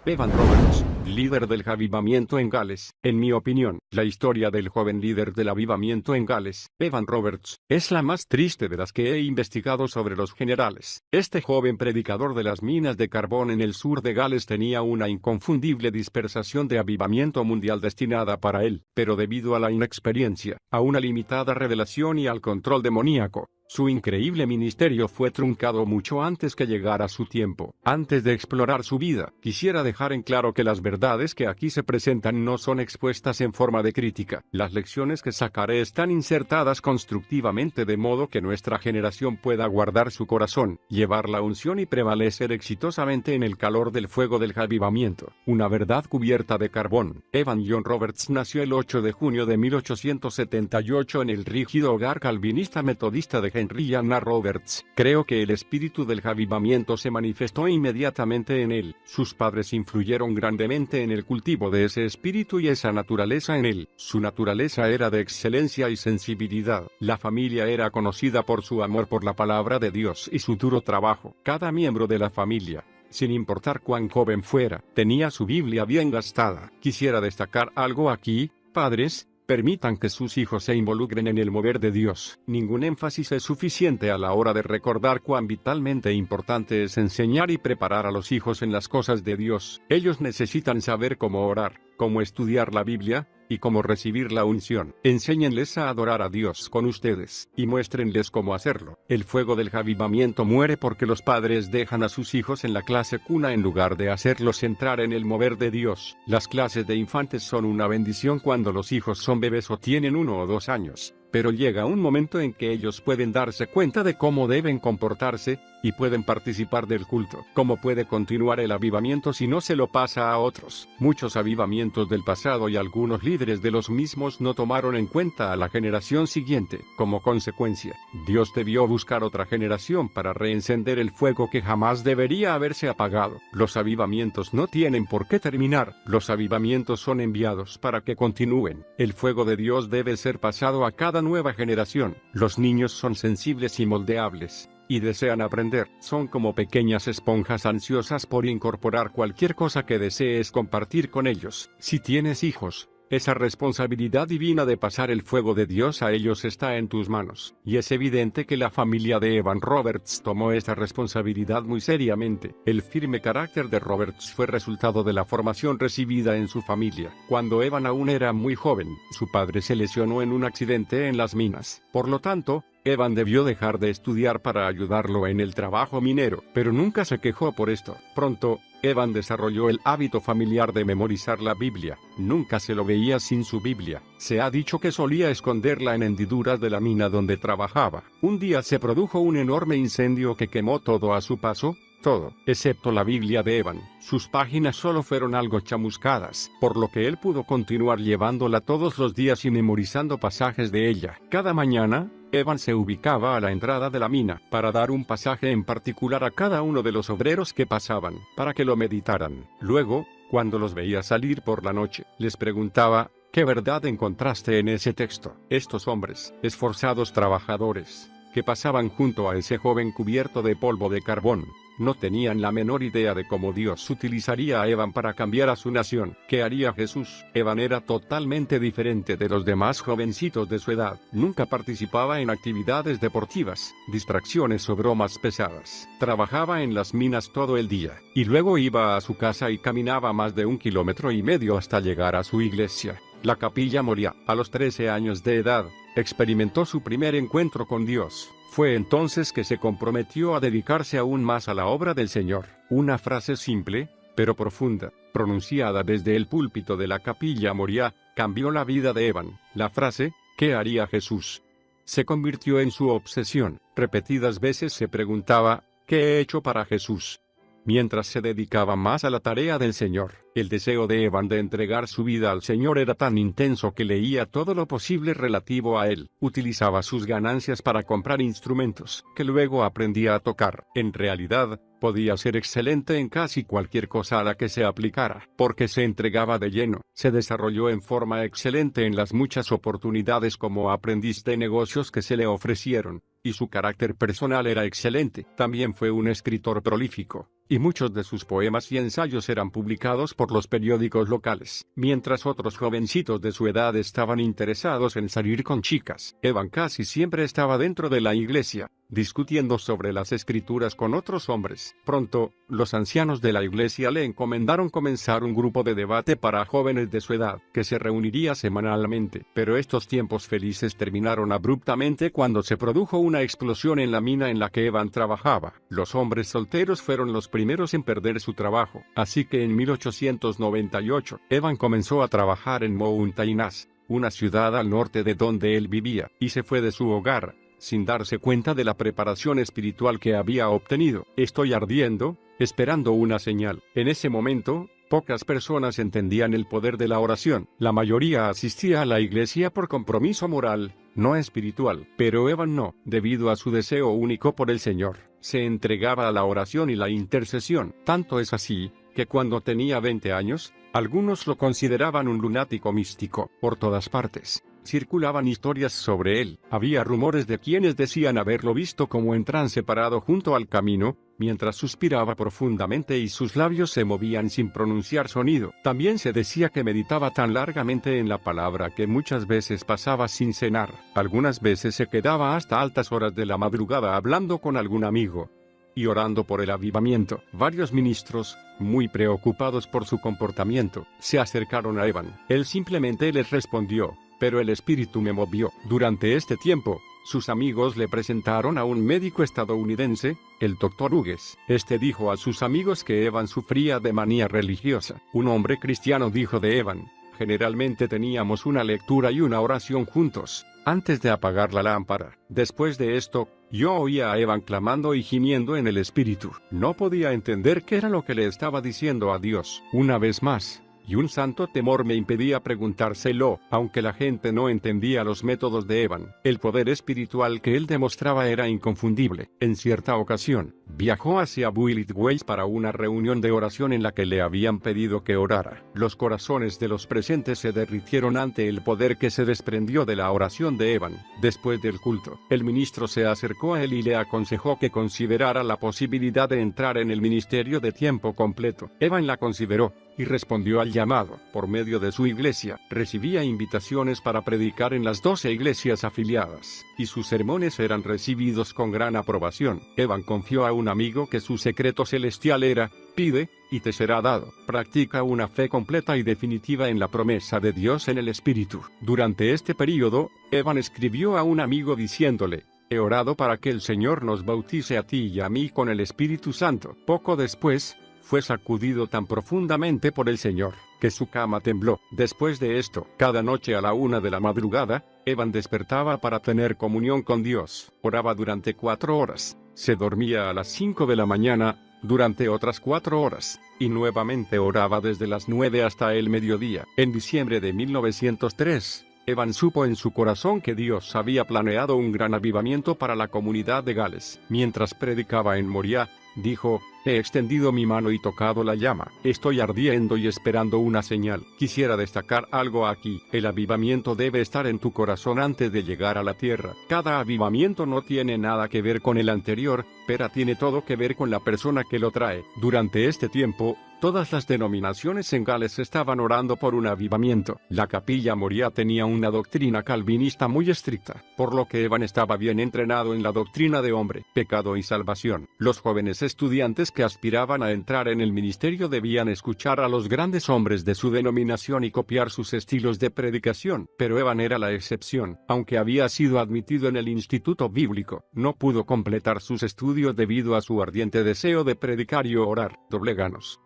Evan Roberts, líder del avivamiento en Gales. En mi opinión, la historia del joven líder del avivamiento en Gales, Evan Roberts, es la más triste de las que he investigado sobre los generales. Este joven predicador de las minas de carbón en el sur de Gales tenía una inconfundible dispersación de avivamiento mundial destinada para él, pero debido a la inexperiencia, a una limitada revelación y al control demoníaco, su increíble ministerio fue truncado mucho antes que llegara su tiempo. Antes de explorar su vida, quisiera dejar en claro que las verdades que aquí se presentan no son expuestas en forma de crítica. Las lecciones que sacaré están insertadas constructivamente de modo que nuestra generación pueda guardar su corazón, llevar la unción y prevalecer exitosamente en el calor del fuego del avivamiento. Una verdad cubierta de carbón. Evan John Roberts nació el 8 de junio de 1878 en el rígido hogar calvinista metodista de Henry y Anna Roberts. Creo que el espíritu del avivamiento se manifestó inmediatamente en él. Sus padres influyeron grandemente en el cultivo de ese espíritu y esa naturaleza en él. Su naturaleza era de excelencia y sensibilidad. La familia era conocida por su amor por la palabra de Dios y su duro trabajo. Cada miembro de la familia, sin importar cuán joven fuera, tenía su Biblia bien gastada. Quisiera destacar algo aquí, padres. Permitan que sus hijos se involucren en el mover de Dios. Ningún énfasis es suficiente a la hora de recordar cuán vitalmente importante es enseñar y preparar a los hijos en las cosas de Dios. Ellos necesitan saber cómo orar, cómo estudiar la Biblia, y cómo recibir la unción. Enséñenles a adorar a Dios con ustedes, y muéstrenles cómo hacerlo. El fuego del avivamiento muere porque los padres dejan a sus hijos en la clase cuna en lugar de hacerlos entrar en el mover de Dios. Las clases de infantes son una bendición cuando los hijos son bebés o tienen 1 o 2 años. Pero llega un momento en que ellos pueden darse cuenta de cómo deben comportarse, y pueden participar del culto. ¿Cómo puede continuar el avivamiento si no se lo pasa a otros? Muchos avivamientos del pasado y algunos líderes de los mismos no tomaron en cuenta a la generación siguiente. Como consecuencia, Dios debió buscar otra generación para reencender el fuego que jamás debería haberse apagado. Los avivamientos no tienen por qué terminar. Los avivamientos son enviados para que continúen. El fuego de Dios debe ser pasado a cada nueva generación. Los niños son sensibles y moldeables, y desean aprender. Son como pequeñas esponjas ansiosas por incorporar cualquier cosa que desees compartir con ellos. Si tienes hijos, esa responsabilidad divina de pasar el fuego de Dios a ellos está en tus manos. Y es evidente que la familia de Evan Roberts tomó esta responsabilidad muy seriamente. El firme carácter de Roberts fue resultado de la formación recibida en su familia. Cuando Evan aún era muy joven, su padre se lesionó en un accidente en las minas. Por lo tanto, Evan debió dejar de estudiar para ayudarlo en el trabajo minero, pero nunca se quejó por esto. Pronto, Evan desarrolló el hábito familiar de memorizar la Biblia. Nunca se lo veía sin su Biblia. Se ha dicho que solía esconderla en hendiduras de la mina donde trabajaba. Un día se produjo un enorme incendio que quemó todo a su paso. Todo, excepto la Biblia de Evan. Sus páginas solo fueron algo chamuscadas, por lo que él pudo continuar llevándola todos los días y memorizando pasajes de ella. Cada mañana, Evan se ubicaba a la entrada de la mina para dar un pasaje en particular a cada uno de los obreros que pasaban, para que lo meditaran. Luego, cuando los veía salir por la noche, les preguntaba: ¿qué verdad encontraste en ese texto? Estos hombres, esforzados trabajadores, que pasaban junto a ese joven cubierto de polvo de carbón, no tenían la menor idea de cómo Dios utilizaría a Evan para cambiar a su nación. ¿Qué haría Jesús? Evan era totalmente diferente de los demás jovencitos de su edad. Nunca participaba en actividades deportivas, distracciones o bromas pesadas. Trabajaba en las minas todo el día, y luego iba a su casa y caminaba más de 1,5 kilómetros hasta llegar a su iglesia, la Capilla Moriah. A los 13 años de edad, experimentó su primer encuentro con Dios. Fue entonces que se comprometió a dedicarse aún más a la obra del Señor. Una frase simple, pero profunda, pronunciada desde el púlpito de la Capilla Moriah, cambió la vida de Evan. La frase, ¿qué haría Jesús?, se convirtió en su obsesión. Repetidas veces se preguntaba: ¿qué he hecho para Jesús? Mientras se dedicaba más a la tarea del Señor, el deseo de Evan de entregar su vida al Señor era tan intenso que leía todo lo posible relativo a él. Utilizaba sus ganancias para comprar instrumentos, que luego aprendía a tocar. En realidad, podía ser excelente en casi cualquier cosa a la que se aplicara, porque se entregaba de lleno. Se desarrolló en forma excelente en las muchas oportunidades como aprendiz de negocios que se le ofrecieron, y su carácter personal era excelente. También fue un escritor prolífico. y muchos de sus poemas y ensayos eran publicados por los periódicos locales. Mientras otros jovencitos de su edad estaban interesados en salir con chicas, Evan casi siempre estaba dentro de la iglesia, discutiendo sobre las escrituras con otros hombres. Pronto, los ancianos de la iglesia le encomendaron comenzar un grupo de debate para jóvenes de su edad, que se reuniría semanalmente. Pero estos tiempos felices terminaron abruptamente cuando se produjo una explosión en la mina en la que Evan trabajaba. Los hombres solteros fueron los primeros en perder su trabajo, así que en 1898, Evan comenzó a trabajar en Mountain-Ash, una ciudad al norte de donde él vivía, y se fue de su hogar, sin darse cuenta de la preparación espiritual que había obtenido. Estoy ardiendo, esperando una señal. En ese momento, pocas personas entendían el poder de la oración. La mayoría asistía a la iglesia por compromiso moral, no espiritual. Pero Evan no, debido a su deseo único por el Señor. Se entregaba a la oración y la intercesión. Tanto es así, que cuando tenía 20 años, algunos lo consideraban un lunático místico. Por todas partes circulaban historias sobre él. Había rumores de quienes decían haberlo visto como en trance parado junto al camino, mientras suspiraba profundamente y sus labios se movían sin pronunciar sonido. También se decía que meditaba tan largamente en la palabra que muchas veces pasaba sin cenar. Algunas veces se quedaba hasta altas horas de la madrugada hablando con algún amigo y orando por el avivamiento. Varios ministros, muy preocupados por su comportamiento, se acercaron a Evan. Él simplemente les respondió: pero el Espíritu me movió. Durante este tiempo, sus amigos le presentaron a un médico estadounidense, el Dr. Hughes. Este dijo a sus amigos que Evan sufría de manía religiosa. Un hombre cristiano dijo de Evan: generalmente teníamos una lectura y una oración juntos, antes de apagar la lámpara. Después de esto, yo oía a Evan clamando y gimiendo en el Espíritu. No podía entender qué era lo que le estaba diciendo a Dios. Una vez más, y un santo temor me impedía preguntárselo, aunque la gente no entendía los métodos de Evan. El poder espiritual que él demostraba era inconfundible. En cierta ocasión, viajó hacia Builth Ways para una reunión de oración en la que le habían pedido que orara. Los corazones de los presentes se derritieron ante el poder que se desprendió de la oración de Evan. Después del culto, el ministro se acercó a él y le aconsejó que considerara la posibilidad de entrar en el ministerio de tiempo completo. Evan la consideró y respondió al llamado. Por medio de su iglesia, recibía invitaciones para predicar en las 12 iglesias afiliadas, y sus sermones eran recibidos con gran aprobación. Evan confió a un amigo que su secreto celestial era: pide, y te será dado. Practica una fe completa y definitiva en la promesa de Dios en el Espíritu. Durante este período, Evan escribió a un amigo diciéndole: he orado para que el Señor nos bautice a ti y a mí con el Espíritu Santo. Poco después, fue sacudido tan profundamente por el Señor, que su cama tembló. Después de esto, cada noche a la 1 de la madrugada, Evan despertaba para tener comunión con Dios. Oraba durante 4 horas, se dormía a las 5 de la mañana, durante otras 4 horas, y nuevamente oraba desde las 9 hasta el mediodía. En diciembre de 1903, Evan supo en su corazón que Dios había planeado un gran avivamiento para la comunidad de Gales. Mientras predicaba en Moriah, dijo: he extendido mi mano y tocado la llama. Estoy ardiendo y esperando una señal. Quisiera destacar algo aquí. El avivamiento debe estar en tu corazón antes de llegar a la tierra. Cada avivamiento no tiene nada que ver con el anterior, pero tiene todo que ver con la persona que lo trae. Durante este tiempo, todas las denominaciones en Gales estaban orando por un avivamiento. La capilla Moriah tenía una doctrina calvinista muy estricta, por lo que Evan estaba bien entrenado en la doctrina de hombre, pecado y salvación. Los jóvenes estudiantes que aspiraban a entrar en el ministerio debían escuchar a los grandes hombres de su denominación y copiar sus estilos de predicación, pero Evan era la excepción. Aunque había sido admitido en el instituto bíblico, no pudo completar sus estudios debido a su ardiente deseo de predicar y orar. Dobleganos.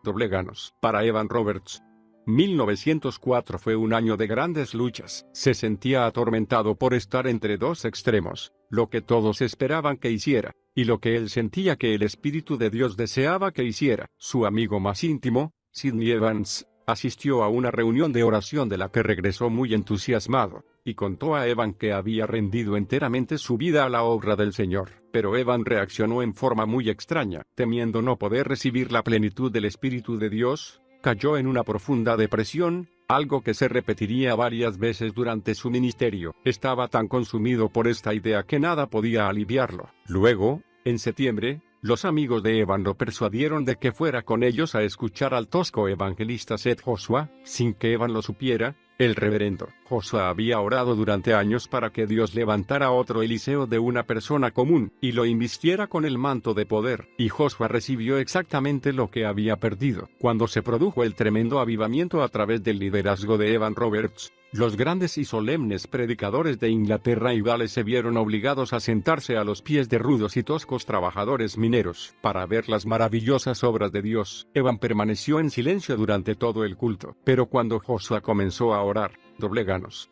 Para Evan Roberts, 1904 fue un año de grandes luchas. Se sentía atormentado por estar entre dos extremos: lo que todos esperaban que hiciera, y lo que él sentía que el Espíritu de Dios deseaba que hiciera. Su amigo más íntimo, Sidney Evans, asistió a una reunión de oración de la que regresó muy entusiasmado, y contó a Evan que había rendido enteramente su vida a la obra del Señor. Pero Evan reaccionó en forma muy extraña. Temiendo no poder recibir la plenitud del Espíritu de Dios, cayó en una profunda depresión, algo que se repetiría varias veces durante su ministerio. Estaba tan consumido por esta idea que nada podía aliviarlo. Luego, en septiembre, Los amigos de Evan lo persuadieron de que fuera con ellos a escuchar al tosco evangelista Seth Joshua, sin que Evan lo supiera. El reverendo Joshua había orado durante años para que Dios levantara otro Eliseo de una persona común, y lo invistiera con el manto de poder, y Joshua recibió exactamente lo que había perdido. Cuando se produjo el tremendo avivamiento a través del liderazgo de Evan Roberts, los grandes y solemnes predicadores de Inglaterra y Gales se vieron obligados a sentarse a los pies de rudos y toscos trabajadores mineros, para ver las maravillosas obras de Dios. Evan permaneció en silencio durante todo el culto, pero cuando Joshua comenzó a orar, dobleganos.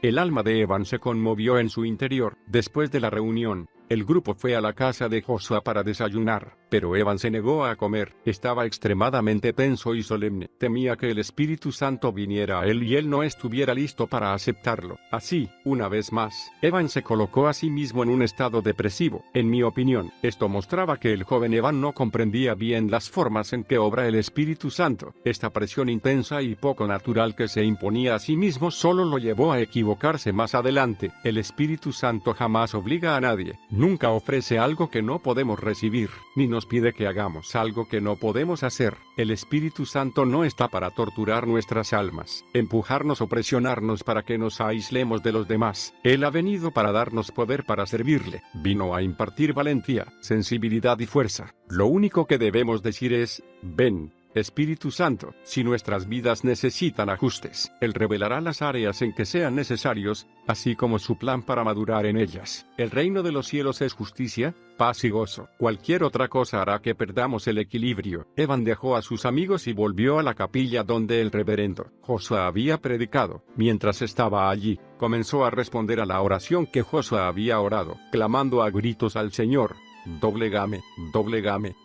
El alma de Evan se conmovió en su interior. Después de la reunión, el grupo fue a la casa de Joshua para desayunar, pero Evan se negó a comer. Estaba extremadamente tenso y solemne. Temía que el Espíritu Santo viniera a él y él no estuviera listo para aceptarlo. Así, una vez más, Evan se colocó a sí mismo en un estado depresivo. En mi opinión, esto mostraba que el joven Evan no comprendía bien las formas en que obra el Espíritu Santo. Esta presión intensa y poco natural que se imponía a sí mismo solo lo llevó a equivocarse más adelante. El Espíritu Santo jamás obliga a nadie. Nunca ofrece algo que no podemos recibir, ni nos pide que hagamos algo que no podemos hacer. El Espíritu Santo no está para torturar nuestras almas, empujarnos o presionarnos para que nos aislemos de los demás. Él ha venido para darnos poder para servirle. Vino a impartir valentía, sensibilidad y fuerza. Lo único que debemos decir es, ven, Espíritu Santo. Si nuestras vidas necesitan ajustes, Él revelará las áreas en que sean necesarios, así como su plan para madurar en ellas. El reino de los cielos es justicia, paz y gozo. Cualquier otra cosa hará que perdamos el equilibrio. Evan dejó a sus amigos y volvió a la capilla donde el reverendo Joshua había predicado. Mientras estaba allí, comenzó a responder a la oración que Joshua había orado, clamando a gritos al Señor: doblegame.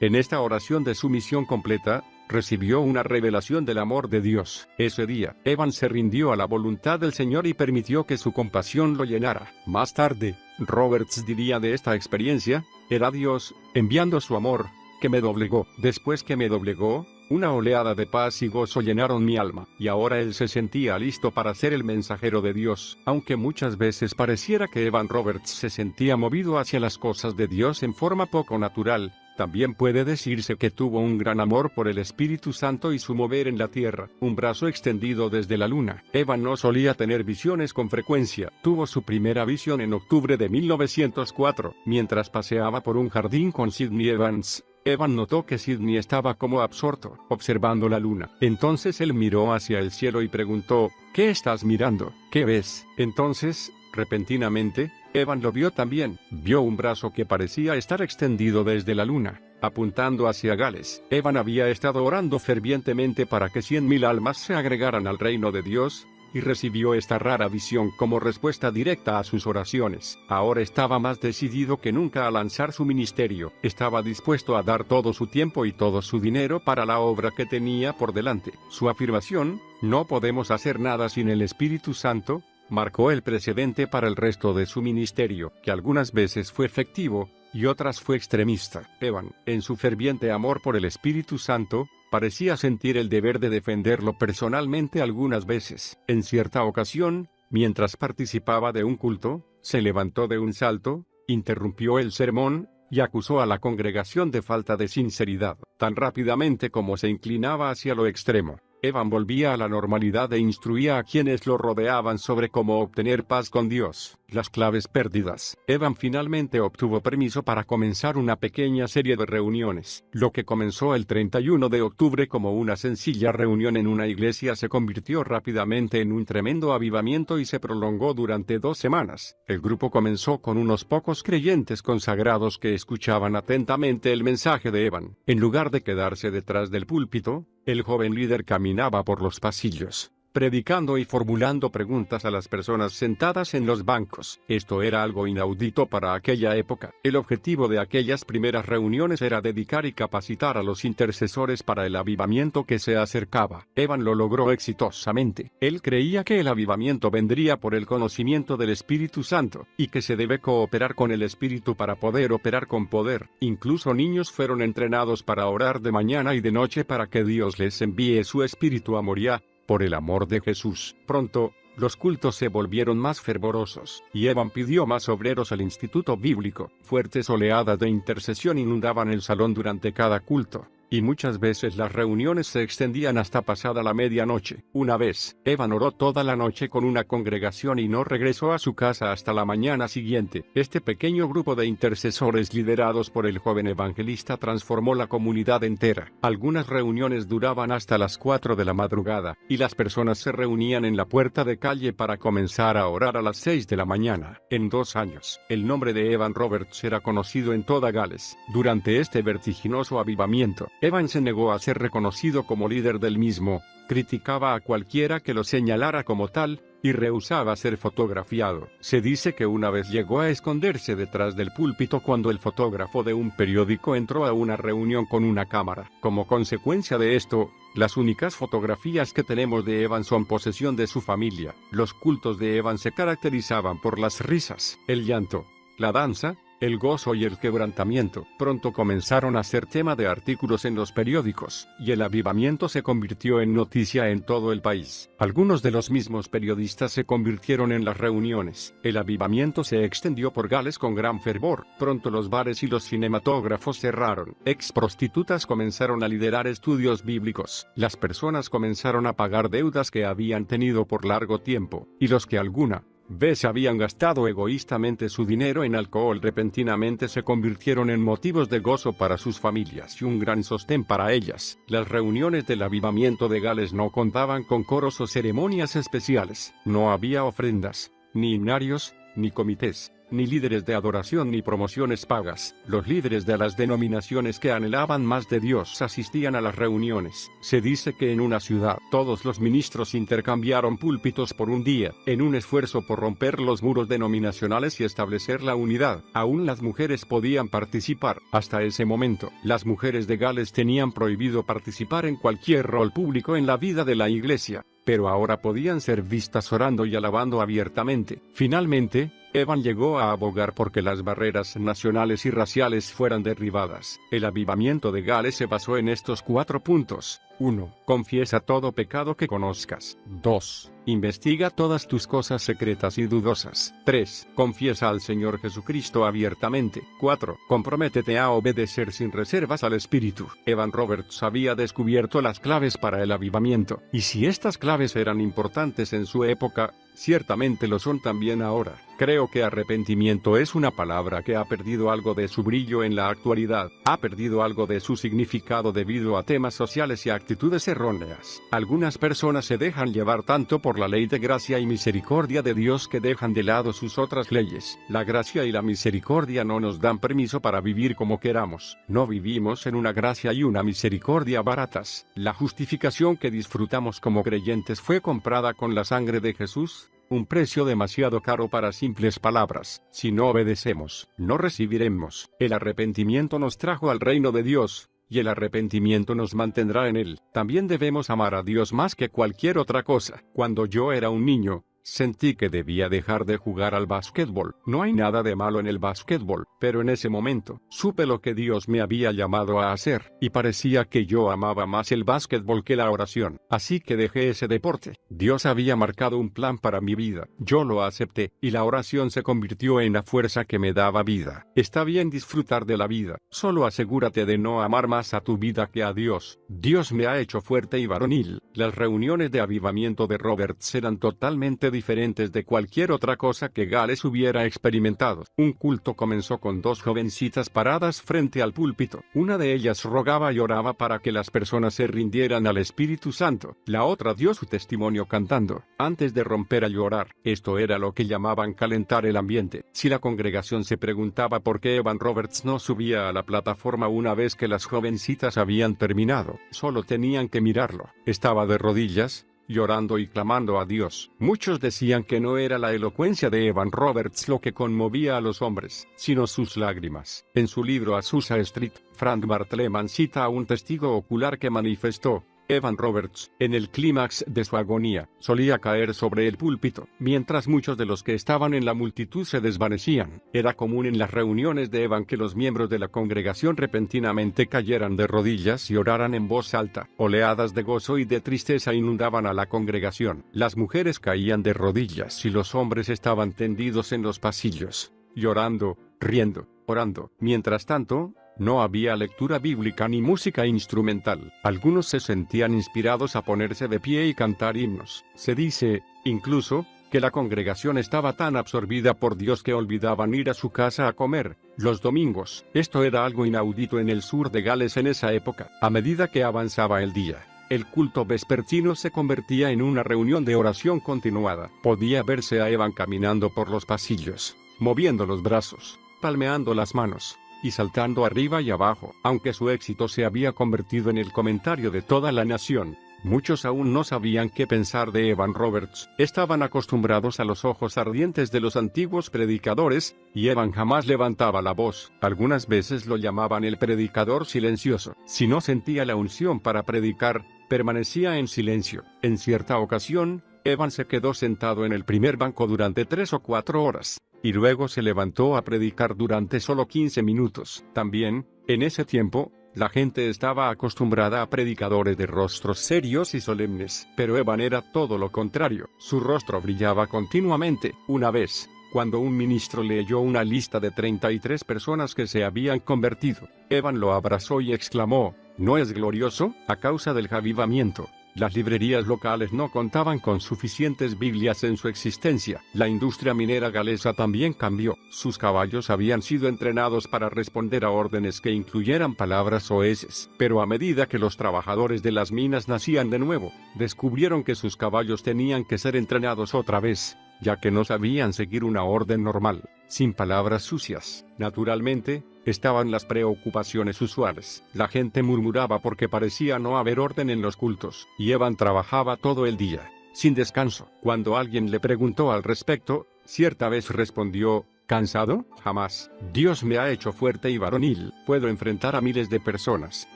En esta oración de sumisión completa, recibió una revelación del amor de Dios. Ese día, Evan se rindió a la voluntad del Señor y permitió que su compasión lo llenara. Más tarde, Roberts diría de esta experiencia: era Dios, enviando su amor, que me doblegó. Después que me doblegó, una oleada de paz y gozo llenaron mi alma, y ahora él se sentía listo para ser el mensajero de Dios. Aunque muchas veces pareciera que Evan Roberts se sentía movido hacia las cosas de Dios en forma poco natural, también puede decirse que tuvo un gran amor por el Espíritu Santo y su mover en la tierra, un brazo extendido desde la luna. Evan no solía tener visiones con frecuencia. Tuvo su primera visión en octubre de 1904, mientras paseaba por un jardín con Sidney Evans. Evan notó que Sidney estaba como absorto, observando la luna. Entonces él miró hacia el cielo y preguntó: ¿qué estás mirando? ¿Qué ves? Entonces, repentinamente, Evan lo vio también. Vio un brazo que parecía estar extendido desde la luna, apuntando hacia Gales. Evan había estado orando fervientemente para que 100,000 almas se agregaran al reino de Dios, y recibió esta rara visión como respuesta directa a sus oraciones. Ahora estaba más decidido que nunca a lanzar su ministerio. Estaba dispuesto a dar todo su tiempo y todo su dinero para la obra que tenía por delante. Su afirmación, "no podemos hacer nada sin el Espíritu Santo", marcó el precedente para el resto de su ministerio, que algunas veces fue efectivo, y otras fue extremista. Evan, en su ferviente amor por el Espíritu Santo, parecía sentir el deber de defenderlo personalmente algunas veces. En cierta ocasión, mientras participaba de un culto, se levantó de un salto, interrumpió el sermón, y acusó a la congregación de falta de sinceridad. Tan rápidamente como se inclinaba hacia lo extremo, Evan volvía a la normalidad e instruía a quienes lo rodeaban sobre cómo obtener paz con Dios. Las claves perdidas. Evan finalmente obtuvo permiso para comenzar una pequeña serie de reuniones. Lo que comenzó el 31 de octubre como una sencilla reunión en una iglesia se convirtió rápidamente en un tremendo avivamiento y se prolongó durante 2 semanas. El grupo comenzó con unos pocos creyentes consagrados que escuchaban atentamente el mensaje de Evan. En lugar de quedarse detrás del púlpito, el joven líder caminaba por los pasillos, predicando y formulando preguntas a las personas sentadas en los bancos. Esto era algo inaudito para aquella época. El objetivo de aquellas primeras reuniones era dedicar y capacitar a los intercesores para el avivamiento que se acercaba. Evan lo logró exitosamente. Él creía que el avivamiento vendría por el conocimiento del Espíritu Santo, y que se debe cooperar con el Espíritu para poder operar con poder. Incluso niños fueron entrenados para orar de mañana y de noche para que Dios les envíe su Espíritu a Moriah, por el amor de Jesús. Pronto, los cultos se volvieron más fervorosos, y Evan pidió más obreros al instituto bíblico. Fuertes oleadas de intercesión inundaban el salón durante cada culto, y muchas veces las reuniones se extendían hasta pasada la medianoche. Una vez, Evan oró toda la noche con una congregación y no regresó a su casa hasta la mañana siguiente. Este pequeño grupo de intercesores liderados por el joven evangelista transformó la comunidad entera. Algunas reuniones duraban hasta las 4 de la madrugada, y las personas se reunían en la puerta de calle para comenzar a orar a las 6 de la mañana. En 2 años, el nombre de Evan Roberts era conocido en toda Gales. Durante este vertiginoso avivamiento, Evan se negó a ser reconocido como líder del mismo, criticaba a cualquiera que lo señalara como tal, y rehusaba ser fotografiado. Se dice que una vez llegó a esconderse detrás del púlpito cuando el fotógrafo de un periódico entró a una reunión con una cámara. Como consecuencia de esto, las únicas fotografías que tenemos de Evan son posesión de su familia. Los cultos de Evan se caracterizaban por las risas, el llanto, la danza, el gozo y el quebrantamiento. Pronto comenzaron a ser tema de artículos en los periódicos, y el avivamiento se convirtió en noticia en todo el país. Algunos de los mismos periodistas se convirtieron en las reuniones. El avivamiento se extendió por Gales con gran fervor. Pronto los bares y los cinematógrafos cerraron. Ex prostitutas comenzaron a liderar estudios bíblicos. Las personas comenzaron a pagar deudas que habían tenido por largo tiempo, y los que alguna vez habían gastado egoístamente su dinero en alcohol repentinamente se convirtieron en motivos de gozo para sus familias y un gran sostén para ellas. Las reuniones del avivamiento de Gales no contaban con coros o ceremonias especiales. No había ofrendas, ni himnarios, ni comités, ni líderes de adoración ni promociones pagas. Los líderes de las denominaciones que anhelaban más de Dios asistían a las reuniones. Se dice que en una ciudad, todos los ministros intercambiaron púlpitos por un día, en un esfuerzo por romper los muros denominacionales y establecer la unidad. Aún las mujeres podían participar. Hasta ese momento, las mujeres de Gales tenían prohibido participar en cualquier rol público en la vida de la iglesia, pero ahora podían ser vistas orando y alabando abiertamente. Finalmente, Evan llegó a abogar porque las barreras nacionales y raciales fueran derribadas. El avivamiento de Gales se basó en estos 4 puntos. 1. Confiesa todo pecado que conozcas. 2. Investiga todas tus cosas secretas y dudosas. 3. Confiesa al Señor Jesucristo abiertamente. 4. Comprométete a obedecer sin reservas al Espíritu. Evan Roberts había descubierto las claves para el avivamiento, y si estas claves eran importantes en su época, ciertamente lo son también ahora. Creo que arrepentimiento es una palabra que ha perdido algo de su brillo en la actualidad, ha perdido algo de su significado debido a temas sociales y actitudes erróneas. Algunas personas se dejan llevar tanto por la ley de gracia y misericordia de Dios que dejan de lado sus otras leyes. La gracia y la misericordia no nos dan permiso para vivir como queramos. No vivimos en una gracia y una misericordia baratas. La justificación que disfrutamos como creyentes fue comprada con la sangre de Jesús. Un precio demasiado caro para simples palabras. Si no obedecemos, no recibiremos. El arrepentimiento nos trajo al reino de Dios, y el arrepentimiento nos mantendrá en él. También debemos amar a Dios más que cualquier otra cosa. Cuando yo era un niño, sentí que debía dejar de jugar al básquetbol. No hay nada de malo en el básquetbol, pero en ese momento, supe lo que Dios me había llamado a hacer, y parecía que yo amaba más el básquetbol que la oración. Así que dejé ese deporte. Dios había marcado un plan para mi vida. Yo lo acepté, y la oración se convirtió en la fuerza que me daba vida. Está bien disfrutar de la vida. Solo asegúrate de no amar más a tu vida que a Dios. Dios me ha hecho fuerte y varonil. Las reuniones de avivamiento de Roberts eran totalmente diferentes de cualquier otra cosa que Gales hubiera experimentado. Un culto comenzó con 2 jovencitas paradas frente al púlpito. Una de ellas rogaba y oraba para que las personas se rindieran al Espíritu Santo. La otra dio su testimonio cantando, antes de romper a llorar. Esto era lo que llamaban calentar el ambiente. Si la congregación se preguntaba por qué Evan Roberts no subía a la plataforma una vez que las jovencitas habían terminado, solo tenían que mirarlo. Estaba de rodillas, llorando y clamando a Dios. Muchos decían que no era la elocuencia de Evan Roberts lo que conmovía a los hombres, sino sus lágrimas. En su libro Azusa Street, Frank Bartleman cita a un testigo ocular que manifestó: Evan Roberts, en el clímax de su agonía, solía caer sobre el púlpito, mientras muchos de los que estaban en la multitud se desvanecían. Era común en las reuniones de Evan que los miembros de la congregación repentinamente cayeran de rodillas y oraran en voz alta. Oleadas de gozo y de tristeza inundaban a la congregación. Las mujeres caían de rodillas y los hombres estaban tendidos en los pasillos, llorando, riendo, orando. Mientras tanto, no había lectura bíblica ni música instrumental. Algunos se sentían inspirados a ponerse de pie y cantar himnos. Se dice, incluso, que la congregación estaba tan absorbida por Dios que olvidaban ir a su casa a comer los domingos. Esto era algo inaudito en el sur de Gales en esa época. A medida que avanzaba el día, el culto vespertino se convertía en una reunión de oración continuada. Podía verse a Evan caminando por los pasillos, moviendo los brazos, palmeando las manos y saltando arriba y abajo. Aunque su éxito se había convertido en el comentario de toda la nación, muchos aún no sabían qué pensar de Evan Roberts. Estaban acostumbrados a los ojos ardientes de los antiguos predicadores, y Evan jamás levantaba la voz. Algunas veces lo llamaban el predicador silencioso. Si no sentía la unción para predicar, permanecía en silencio. En cierta ocasión, Evan se quedó sentado en el primer banco durante 3 o 4 horas, y luego se levantó a predicar durante solo 15 minutos. También, en ese tiempo, la gente estaba acostumbrada a predicadores de rostros serios y solemnes, pero Evan era todo lo contrario. Su rostro brillaba continuamente. Una vez, cuando un ministro leyó una lista de 33 personas que se habían convertido, Evan lo abrazó y exclamó, ¿no es glorioso? A causa del avivamiento, las librerías locales no contaban con suficientes Biblias en su existencia. La industria minera galesa también cambió. Sus caballos habían sido entrenados para responder a órdenes que incluyeran palabras soeces. Pero a medida que los trabajadores de las minas nacían de nuevo, descubrieron que sus caballos tenían que ser entrenados otra vez, ya que no sabían seguir una orden normal, sin palabras sucias. Naturalmente, estaban las preocupaciones usuales. La gente murmuraba porque parecía no haber orden en los cultos, y Evan trabajaba todo el día, sin descanso. Cuando alguien le preguntó al respecto, cierta vez respondió, ¿cansado? Jamás. Dios me ha hecho fuerte y varonil. Puedo enfrentar a miles de personas.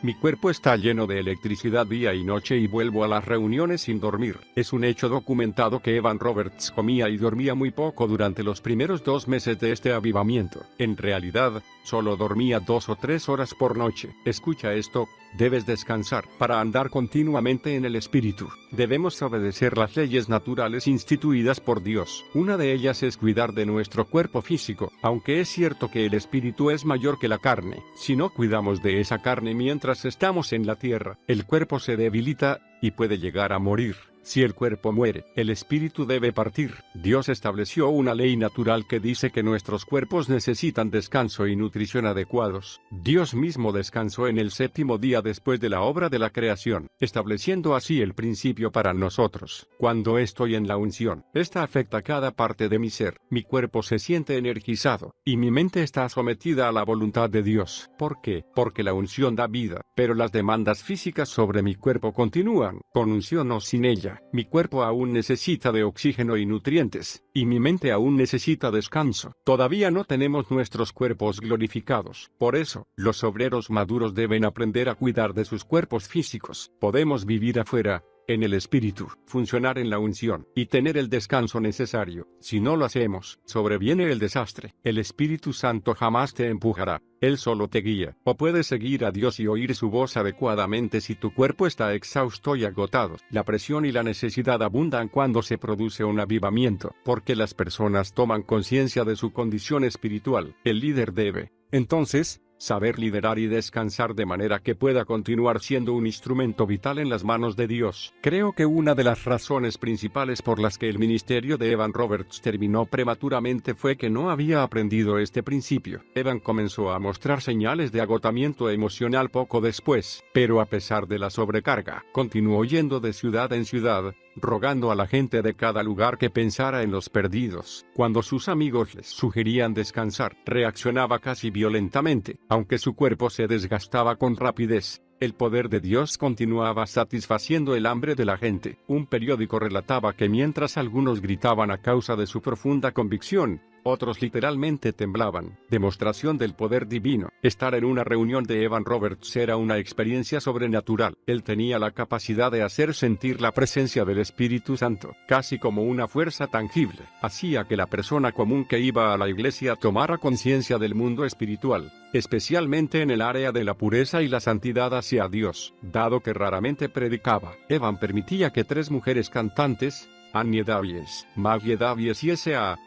Mi cuerpo está lleno de electricidad día y noche y vuelvo a las reuniones sin dormir. Es un hecho documentado que Evan Roberts comía y dormía muy poco durante los primeros 2 meses de este avivamiento. En realidad, solo dormía 2 o 3 horas por noche. Escucha esto, debes descansar para andar continuamente en el Espíritu. Debemos obedecer las leyes naturales instituidas por Dios. Una de ellas es cuidar de nuestro cuerpo físico, aunque es cierto que el Espíritu es mayor que la carne. Si no cuidamos de esa carne mientras estamos en la tierra, el cuerpo se debilita y puede llegar a morir. Si el cuerpo muere, el espíritu debe partir. Dios estableció una ley natural que dice que nuestros cuerpos necesitan descanso y nutrición adecuados. Dios mismo descansó en el 7º día después de la obra de la creación, estableciendo así el principio para nosotros. Cuando estoy en la unción, esta afecta cada parte de mi ser. Mi cuerpo se siente energizado, y mi mente está sometida a la voluntad de Dios. ¿Por qué? Porque la unción da vida, pero las demandas físicas sobre mi cuerpo continúan, con unción o sin ella. Mi cuerpo aún necesita de oxígeno y nutrientes, y mi mente aún necesita descanso. Todavía no tenemos nuestros cuerpos glorificados. Por eso, los obreros maduros deben aprender a cuidar de sus cuerpos físicos. Podemos vivir afuera, en el espíritu, funcionar en la unción, y tener el descanso necesario. Si no lo hacemos, sobreviene el desastre. El Espíritu Santo jamás te empujará. Él solo te guía. O puedes seguir a Dios y oír su voz adecuadamente si tu cuerpo está exhausto y agotado. La presión y la necesidad abundan cuando se produce un avivamiento, porque las personas toman conciencia de su condición espiritual. El líder debe, entonces, saber liderar y descansar de manera que pueda continuar siendo un instrumento vital en las manos de Dios. Creo que una de las razones principales por las que el ministerio de Evan Roberts terminó prematuramente fue que no había aprendido este principio. Evan comenzó a mostrar señales de agotamiento emocional poco después, pero a pesar de la sobrecarga, continuó yendo de ciudad en ciudad, rogando a la gente de cada lugar que pensara en los perdidos. Cuando sus amigos les sugerían descansar, reaccionaba casi violentamente. Aunque su cuerpo se desgastaba con rapidez, el poder de Dios continuaba satisfaciendo el hambre de la gente. Un periódico relataba que mientras algunos gritaban a causa de su profunda convicción, otros literalmente temblaban. Demostración del poder divino. Estar en una reunión de Evan Roberts era una experiencia sobrenatural. Él tenía la capacidad de hacer sentir la presencia del Espíritu Santo, casi como una fuerza tangible. Hacía que la persona común que iba a la iglesia tomara conciencia del mundo espiritual, especialmente en el área de la pureza y la santidad hacia Dios, dado que raramente predicaba. Evan permitía que 3 mujeres cantantes, Annie Davies, Maggie Davies y S.A.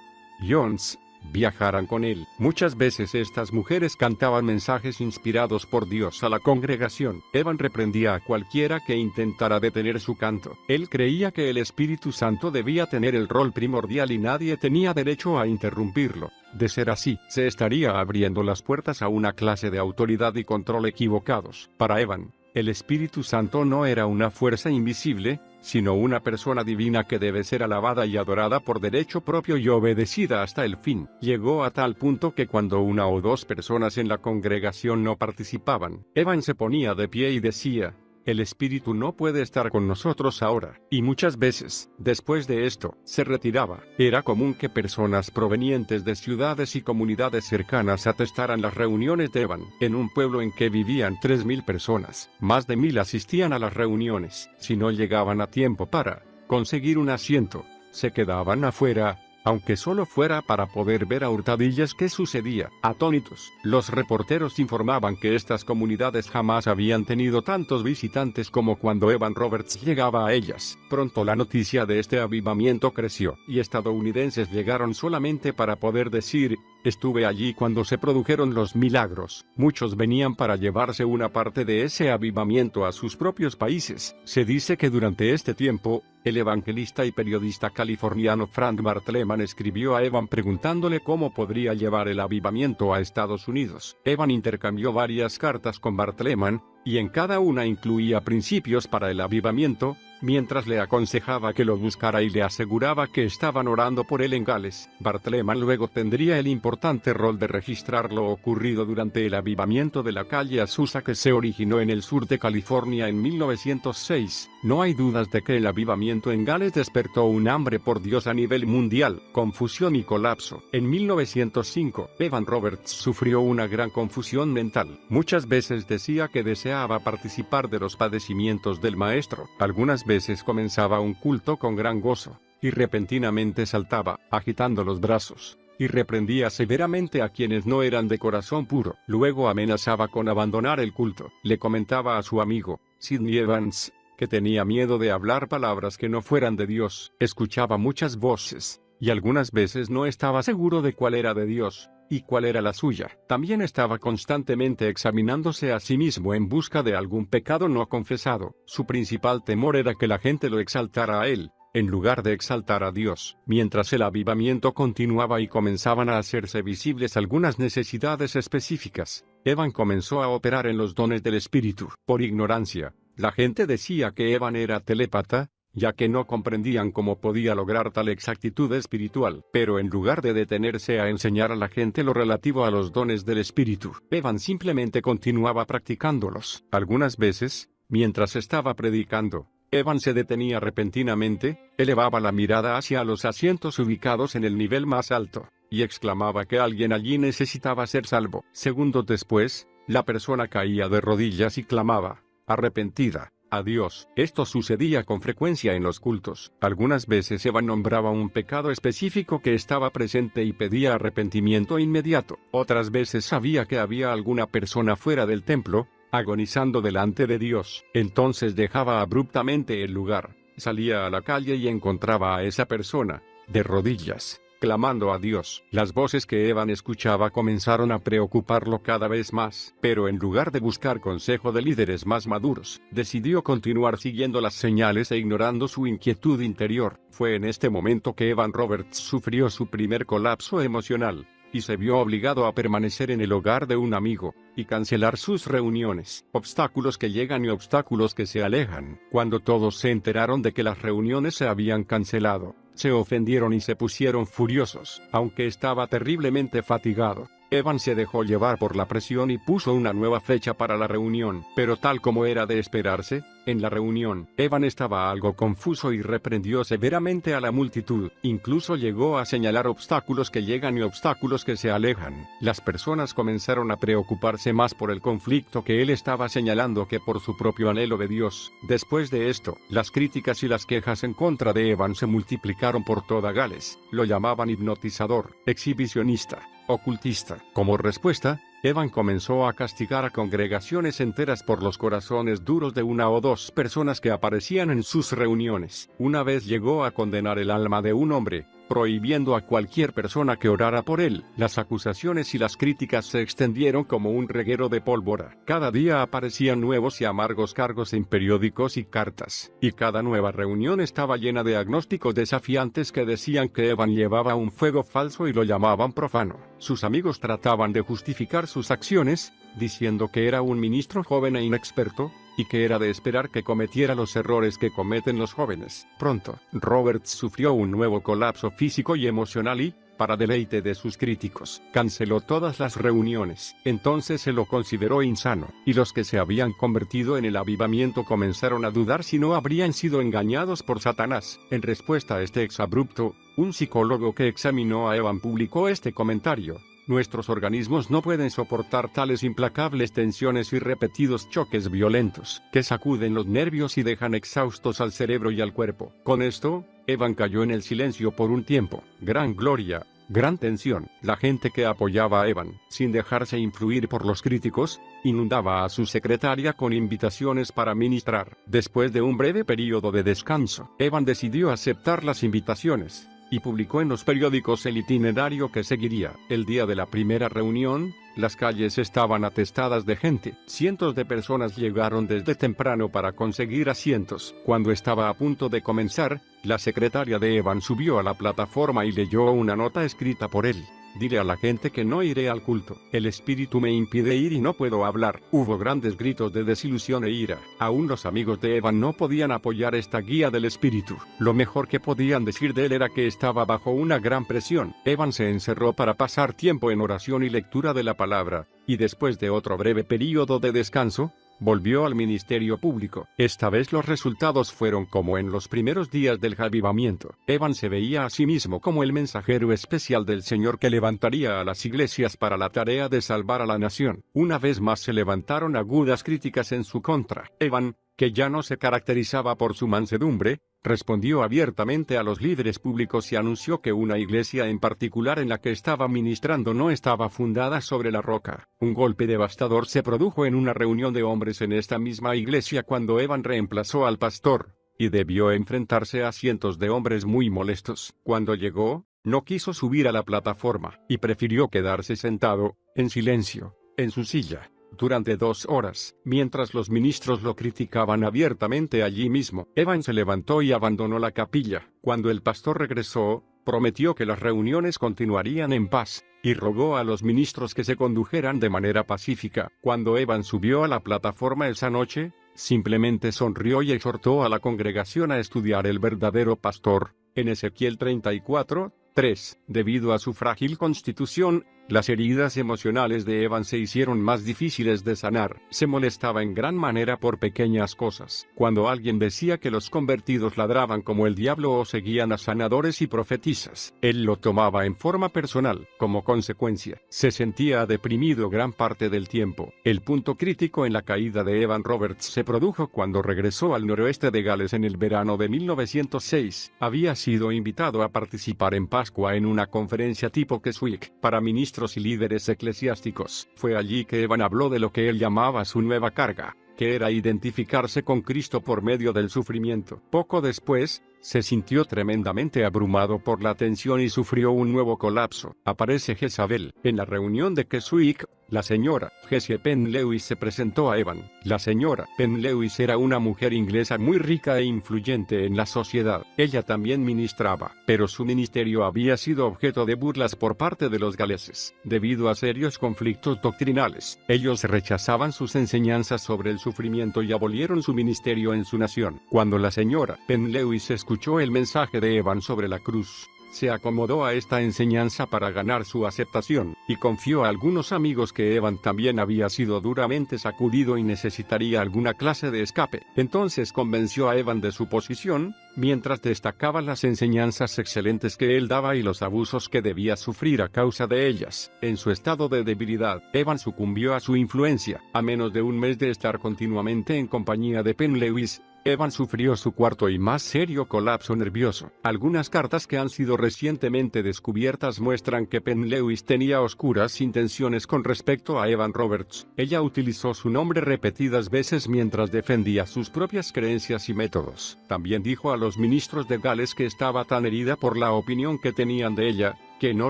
Jones, viajaran con él. Muchas veces estas mujeres cantaban mensajes inspirados por Dios a la congregación. Evan reprendía a cualquiera que intentara detener su canto. Él creía que el Espíritu Santo debía tener el rol primordial y nadie tenía derecho a interrumpirlo. De ser así, se estaría abriendo las puertas a una clase de autoridad y control equivocados. Para Evan, el Espíritu Santo no era una fuerza invisible, sino una persona divina que debe ser alabada y adorada por derecho propio y obedecida hasta el fin. Llegó a tal punto que cuando 1 o 2 personas en la congregación no participaban, Evan se ponía de pie y decía: el Espíritu no puede estar con nosotros ahora. Y muchas veces, después de esto, se retiraba. Era común que personas provenientes de ciudades y comunidades cercanas atestaran las reuniones de Evan. En un pueblo en que vivían 3.000 personas, más de 1.000 asistían a las reuniones. Si no llegaban a tiempo para conseguir un asiento, se quedaban afuera, aunque solo fuera para poder ver a hurtadillas qué sucedía. Atónitos, los reporteros informaban que estas comunidades jamás habían tenido tantos visitantes como cuando Evan Roberts llegaba a ellas. Pronto la noticia de este avivamiento creció, y estadounidenses llegaron solamente para poder decir: estuve allí cuando se produjeron los milagros. Muchos venían para llevarse una parte de ese avivamiento a sus propios países. Se dice que durante este tiempo, el evangelista y periodista californiano Frank Bartleman escribió a Evan preguntándole cómo podría llevar el avivamiento a Estados Unidos. Evan intercambió varias cartas con Bartleman, y en cada una incluía principios para el avivamiento, mientras le aconsejaba que lo buscara y le aseguraba que estaban orando por él en Gales. Bartleman luego tendría el importante rol de registrar lo ocurrido durante el avivamiento de la calle Azusa que se originó en el sur de California en 1906. No hay dudas de que el avivamiento en Gales despertó un hambre por Dios a nivel mundial, confusión y colapso. En 1905, Evan Roberts sufrió una gran confusión mental. Muchas veces decía que deseaba participar de los padecimientos del maestro. Algunas veces comenzaba un culto con gran gozo, y repentinamente saltaba, agitando los brazos, y reprendía severamente a quienes no eran de corazón puro. Luego amenazaba con abandonar el culto. Le comentaba a su amigo, Sidney Evans, que tenía miedo de hablar palabras que no fueran de Dios. Escuchaba muchas voces, y algunas veces no estaba seguro de cuál era de Dios y cuál era la suya. También estaba constantemente examinándose a sí mismo en busca de algún pecado no confesado. Su principal temor era que la gente lo exaltara a él, en lugar de exaltar a Dios. Mientras el avivamiento continuaba y comenzaban a hacerse visibles algunas necesidades específicas, Evan comenzó a operar en los dones del Espíritu. Por ignorancia, la gente decía que Evan era telépata, ya que no comprendían cómo podía lograr tal exactitud espiritual. Pero en lugar de detenerse a enseñar a la gente lo relativo a los dones del Espíritu, Evan simplemente continuaba practicándolos. Algunas veces, mientras estaba predicando, Evan se detenía repentinamente, elevaba la mirada hacia los asientos ubicados en el nivel más alto, y exclamaba que alguien allí necesitaba ser salvo. Segundos después, la persona caía de rodillas y clamaba, arrepentida, a Dios. Esto sucedía con frecuencia en los cultos. Algunas veces Evan nombraba un pecado específico que estaba presente y pedía arrepentimiento inmediato. Otras veces sabía que había alguna persona fuera del templo, agonizando delante de Dios. Entonces dejaba abruptamente el lugar, salía a la calle y encontraba a esa persona, de rodillas, clamando a Dios. Las voces que Evan escuchaba comenzaron a preocuparlo cada vez más, pero en lugar de buscar consejo de líderes más maduros, decidió continuar siguiendo las señales e ignorando su inquietud interior. Fue en este momento que Evan Roberts sufrió su primer colapso emocional, y se vio obligado a permanecer en el hogar de un amigo, y cancelar sus reuniones. Obstáculos que llegan y obstáculos que se alejan. Cuando todos se enteraron de que las reuniones se habían cancelado, se ofendieron y se pusieron furiosos. Aunque estaba terriblemente fatigado, Evan se dejó llevar por la presión y puso una nueva fecha para la reunión, pero tal como era de esperarse, en la reunión, Evan estaba algo confuso y reprendió severamente a la multitud. Incluso llegó a señalar obstáculos que llegan y obstáculos que se alejan. Las personas comenzaron a preocuparse más por el conflicto que él estaba señalando que por su propio anhelo de Dios. Después de esto, las críticas y las quejas en contra de Evan se multiplicaron por toda Gales. Lo llamaban hipnotizador, exhibicionista, ocultista. Como respuesta, Evan comenzó a castigar a congregaciones enteras por los corazones duros de una o dos personas que aparecían en sus reuniones. Una vez llegó a condenar el alma de un hombre, prohibiendo a cualquier persona que orara por él. Las acusaciones y las críticas se extendieron como un reguero de pólvora. Cada día aparecían nuevos y amargos cargos en periódicos y cartas, y cada nueva reunión estaba llena de agnósticos desafiantes que decían que Evan llevaba un fuego falso y lo llamaban profano. Sus amigos trataban de justificar sus acciones, diciendo que era un ministro joven e inexperto, y que era de esperar que cometiera los errores que cometen los jóvenes. Pronto, Roberts sufrió un nuevo colapso físico y emocional y, para deleite de sus críticos, canceló todas las reuniones. Entonces se lo consideró insano, y los que se habían convertido en el avivamiento comenzaron a dudar si no habrían sido engañados por Satanás. En respuesta a este exabrupto, un psicólogo que examinó a Evan publicó este comentario: nuestros organismos no pueden soportar tales implacables tensiones y repetidos choques violentos, que sacuden los nervios y dejan exhaustos al cerebro y al cuerpo. Con esto, Evan cayó en el silencio por un tiempo. Gran gloria, gran tensión. La gente que apoyaba a Evan, sin dejarse influir por los críticos, inundaba a su secretaria con invitaciones para ministrar. Después de un breve período de descanso, Evan decidió aceptar las invitaciones y publicó en los periódicos el itinerario que seguiría. El día de la primera reunión, las calles estaban atestadas de gente. Cientos de personas llegaron desde temprano para conseguir asientos. Cuando estaba a punto de comenzar, la secretaria de Evan subió a la plataforma y leyó una nota escrita por él. Dile a la gente que no iré al culto. El espíritu me impide ir y no puedo hablar. Hubo grandes gritos de desilusión e ira. Aún los amigos de Evan no podían apoyar esta guía del espíritu. Lo mejor que podían decir de él era que estaba bajo una gran presión. Evan se encerró para pasar tiempo en oración y lectura de la palabra, y después de otro breve período de descanso, volvió al ministerio público. Esta vez los resultados fueron como en los primeros días del avivamiento. Evan se veía a sí mismo como el mensajero especial del Señor que levantaría a las iglesias para la tarea de salvar a la nación. Una vez más se levantaron agudas críticas en su contra. Evan, que ya no se caracterizaba por su mansedumbre, respondió abiertamente a los líderes públicos y anunció que una iglesia en particular en la que estaba ministrando no estaba fundada sobre la roca. Un golpe devastador se produjo en una reunión de hombres en esta misma iglesia cuando Evan reemplazó al pastor, y debió enfrentarse a cientos de hombres muy molestos. Cuando llegó, no quiso subir a la plataforma, y prefirió quedarse sentado, en silencio, en su silla, durante 2 horas, mientras los ministros lo criticaban abiertamente allí mismo. Evan se levantó y abandonó la capilla. Cuando el pastor regresó, prometió que las reuniones continuarían en paz, y rogó a los ministros que se condujeran de manera pacífica. Cuando Evan subió a la plataforma esa noche, simplemente sonrió y exhortó a la congregación a estudiar el verdadero pastor. En Ezequiel 34:3, debido a su frágil constitución, las heridas emocionales de Evan se hicieron más difíciles de sanar. Se molestaba en gran manera por pequeñas cosas. Cuando alguien decía que los convertidos ladraban como el diablo o seguían a sanadores y profetisas, él lo tomaba en forma personal. Como consecuencia, se sentía deprimido gran parte del tiempo. El punto crítico en la caída de Evan Roberts se produjo cuando regresó al noroeste de Gales en el verano de 1906. Había sido invitado a participar en Pascua en una conferencia tipo Keswick para ministros y líderes eclesiásticos. Fue allí que Evan habló de lo que él llamaba su nueva carga, que era identificarse con Cristo por medio del sufrimiento. Poco después, se sintió tremendamente abrumado por la tensión y sufrió un nuevo colapso. Aparece Jezabel. En la reunión de Keswick, la señora Jessie Penn Lewis se presentó a Evan. La señora Penn Lewis era una mujer inglesa muy rica e influyente en la sociedad. Ella también ministraba, pero su ministerio había sido objeto de burlas por parte de los galeses, debido a serios conflictos doctrinales. Ellos rechazaban sus enseñanzas sobre el sufrimiento y abolieron su ministerio en su nación. Cuando la señora Penn Lewis escuchó el mensaje de Evan sobre la cruz, se acomodó a esta enseñanza para ganar su aceptación, y confió a algunos amigos que Evan también había sido duramente sacudido y necesitaría alguna clase de escape. Entonces convenció a Evan de su posición, mientras destacaba las enseñanzas excelentes que él daba y los abusos que debía sufrir a causa de ellas. En su estado de debilidad, Evan sucumbió a su influencia. A menos de un mes de estar continuamente en compañía de Penn Lewis, Evan sufrió su cuarto y más serio colapso nervioso. Algunas cartas que han sido recientemente descubiertas muestran que Penn Lewis tenía oscuras intenciones con respecto a Evan Roberts. Ella utilizó su nombre repetidas veces mientras defendía sus propias creencias y métodos. También dijo a los ministros de Gales que estaba tan herida por la opinión que tenían de ella, que no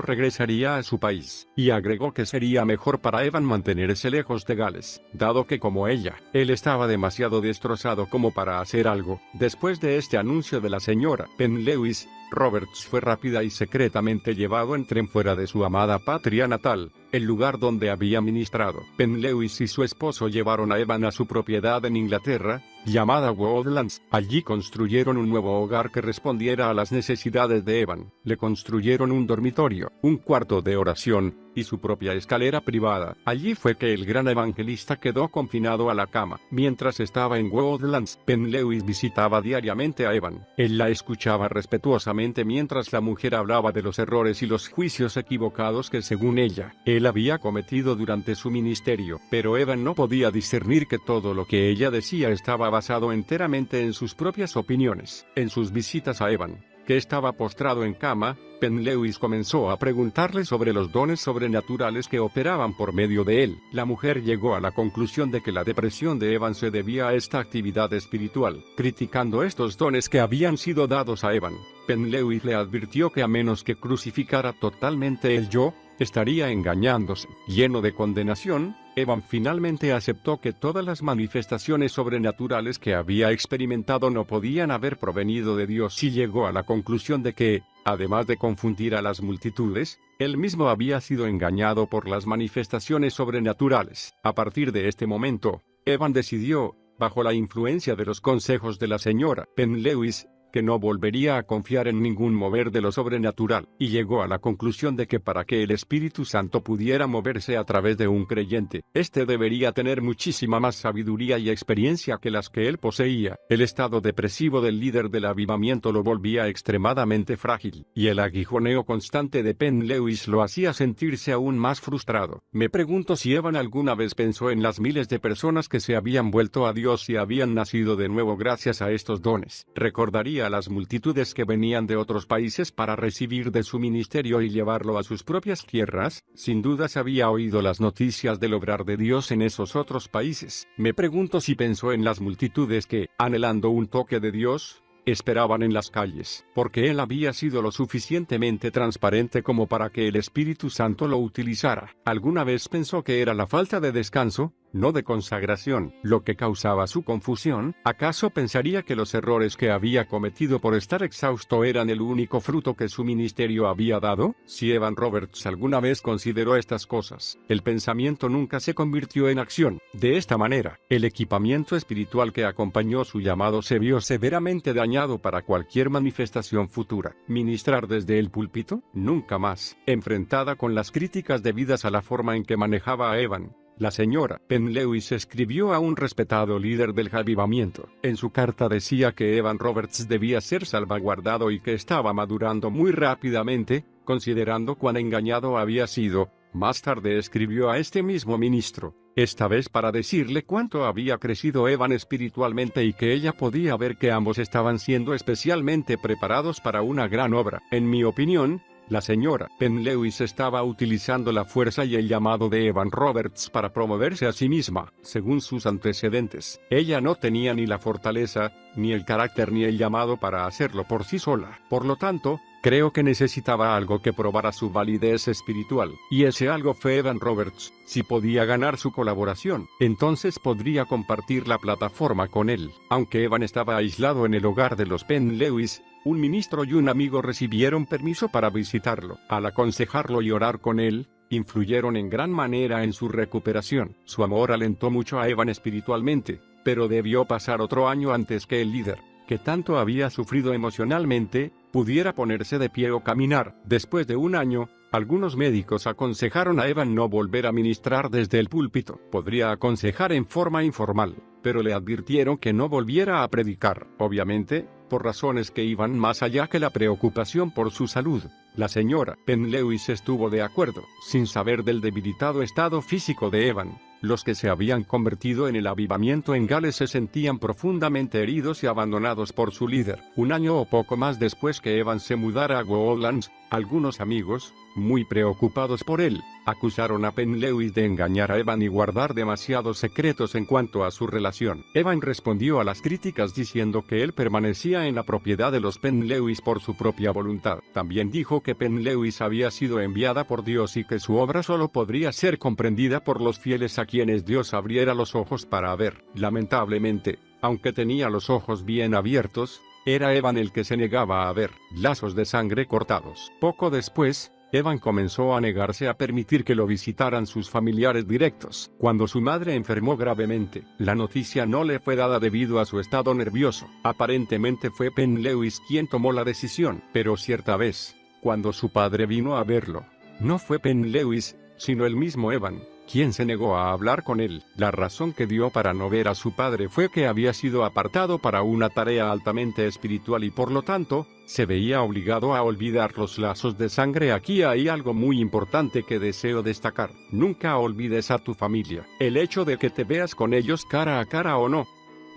regresaría a su país, y agregó que sería mejor para Evan mantenerse lejos de Gales, dado que como ella, él estaba demasiado destrozado como para hacer algo. Después de este anuncio de la señora Penn Lewis, Roberts fue rápida y secretamente llevado en tren fuera de su amada patria natal, el lugar donde había ministrado. Penn Lewis y su esposo llevaron a Evan a su propiedad en Inglaterra, llamada Woodlands. Allí construyeron un nuevo hogar que respondiera a las necesidades de Evan. Le construyeron un dormitorio, un cuarto de oración, y su propia escalera privada. Allí fue que el gran evangelista quedó confinado a la cama. Mientras estaba en Woodlands, Penn Lewis visitaba diariamente a Evan. Él la escuchaba respetuosamente mientras la mujer hablaba de los errores y los juicios equivocados que según ella, él había cometido durante su ministerio. Pero Evan no podía discernir que todo lo que ella decía estaba basado enteramente en sus propias opiniones. En sus visitas a Evan, que estaba postrado en cama, Penn Lewis comenzó a preguntarle sobre los dones sobrenaturales que operaban por medio de él. La mujer llegó a la conclusión de que la depresión de Evan se debía a esta actividad espiritual. Criticando estos dones que habían sido dados a Evan, Penn Lewis le advirtió que a menos que crucificara totalmente el yo, estaría engañándose. Lleno de condenación, Evan finalmente aceptó que todas las manifestaciones sobrenaturales que había experimentado no podían haber provenido de Dios y llegó a la conclusión de que, además de confundir a las multitudes, él mismo había sido engañado por las manifestaciones sobrenaturales. A partir de este momento, Evan decidió, bajo la influencia de los consejos de la señora Penn Lewis, que no volvería a confiar en ningún mover de lo sobrenatural, y llegó a la conclusión de que para que el Espíritu Santo pudiera moverse a través de un creyente, éste debería tener muchísima más sabiduría y experiencia que las que él poseía. El estado depresivo del líder del avivamiento lo volvía extremadamente frágil, y el aguijoneo constante de Penn Lewis lo hacía sentirse aún más frustrado. Me pregunto si Evan alguna vez pensó en las miles de personas que se habían vuelto a Dios y habían nacido de nuevo gracias a estos dones. Recordaría a las multitudes que venían de otros países para recibir de su ministerio y llevarlo a sus propias tierras. Sin dudas había oído las noticias del obrar de Dios en esos otros países. Me pregunto si pensó en las multitudes que, anhelando un toque de Dios, esperaban en las calles, porque él había sido lo suficientemente transparente como para que el Espíritu Santo lo utilizara. ¿Alguna vez pensó que era la falta de descanso, no de consagración, lo que causaba su confusión? ¿Acaso pensaría que los errores que había cometido por estar exhausto eran el único fruto que su ministerio había dado? Si Evan Roberts alguna vez consideró estas cosas, el pensamiento nunca se convirtió en acción. De esta manera, el equipamiento espiritual que acompañó su llamado se vio severamente dañado para cualquier manifestación futura. ¿Ministrar desde el púlpito? Nunca más. Enfrentada con las críticas debidas a la forma en que manejaba a Evan, la señora Penn Lewis escribió a un respetado líder del avivamiento. En su carta decía que Evan Roberts debía ser salvaguardado y que estaba madurando muy rápidamente, considerando cuán engañado había sido. Más tarde escribió a este mismo ministro, esta vez para decirle cuánto había crecido Evan espiritualmente y que ella podía ver que ambos estaban siendo especialmente preparados para una gran obra. En mi opinión, la señora Penn Lewis estaba utilizando la fuerza y el llamado de Evan Roberts para promoverse a sí misma. Según sus antecedentes, ella no tenía ni la fortaleza, ni el carácter ni el llamado para hacerlo por sí sola. Por lo tanto, creo que necesitaba algo que probara su validez espiritual, y ese algo fue Evan Roberts. Si podía ganar su colaboración, entonces podría compartir la plataforma con él. Aunque Evan estaba aislado en el hogar de los Penn Lewis, un ministro y un amigo recibieron permiso para visitarlo. Al aconsejarlo y orar con él, influyeron en gran manera en su recuperación. Su amor alentó mucho a Evan espiritualmente, pero debió pasar otro año antes que el líder que tanto había sufrido emocionalmente, pudiera ponerse de pie o caminar. Después de un año, algunos médicos aconsejaron a Evan no volver a ministrar desde el púlpito. Podría aconsejar en forma informal, pero le advirtieron que no volviera a predicar. Obviamente, por razones que iban más allá que la preocupación por su salud. La señora Penn-Lewis estuvo de acuerdo, sin saber del debilitado estado físico de Evan. Los que se habían convertido en el avivamiento en Gales se sentían profundamente heridos y abandonados por su líder. Un año o poco más después que Evan se mudara a Woodlands, algunos amigos, muy preocupados por él, acusaron a Penn-Lewis de engañar a Evan y guardar demasiados secretos en cuanto a su relación. Evan respondió a las críticas diciendo que él permanecía en la propiedad de los Penn-Lewis por su propia voluntad. También dijo que Penn-Lewis había sido enviada por Dios y que su obra solo podría ser comprendida por los fieles a quienes Dios abriera los ojos para ver. Lamentablemente, aunque tenía los ojos bien abiertos, era Evan el que se negaba a ver. Lazos de sangre cortados. Poco después, Evan comenzó a negarse a permitir que lo visitaran sus familiares directos. Cuando su madre enfermó gravemente, la noticia no le fue dada debido a su estado nervioso. Aparentemente fue Penn-Lewis quien tomó la decisión, pero cierta vez, cuando su padre vino a verlo, no fue Penn-Lewis, sino el mismo Evan, quien se negó a hablar con él. La razón que dio para no ver a su padre fue que había sido apartado para una tarea altamente espiritual y por lo tanto, se veía obligado a olvidar los lazos de sangre. Aquí hay algo muy importante que deseo destacar. Nunca olvides a tu familia. El hecho de que te veas con ellos cara a cara o no,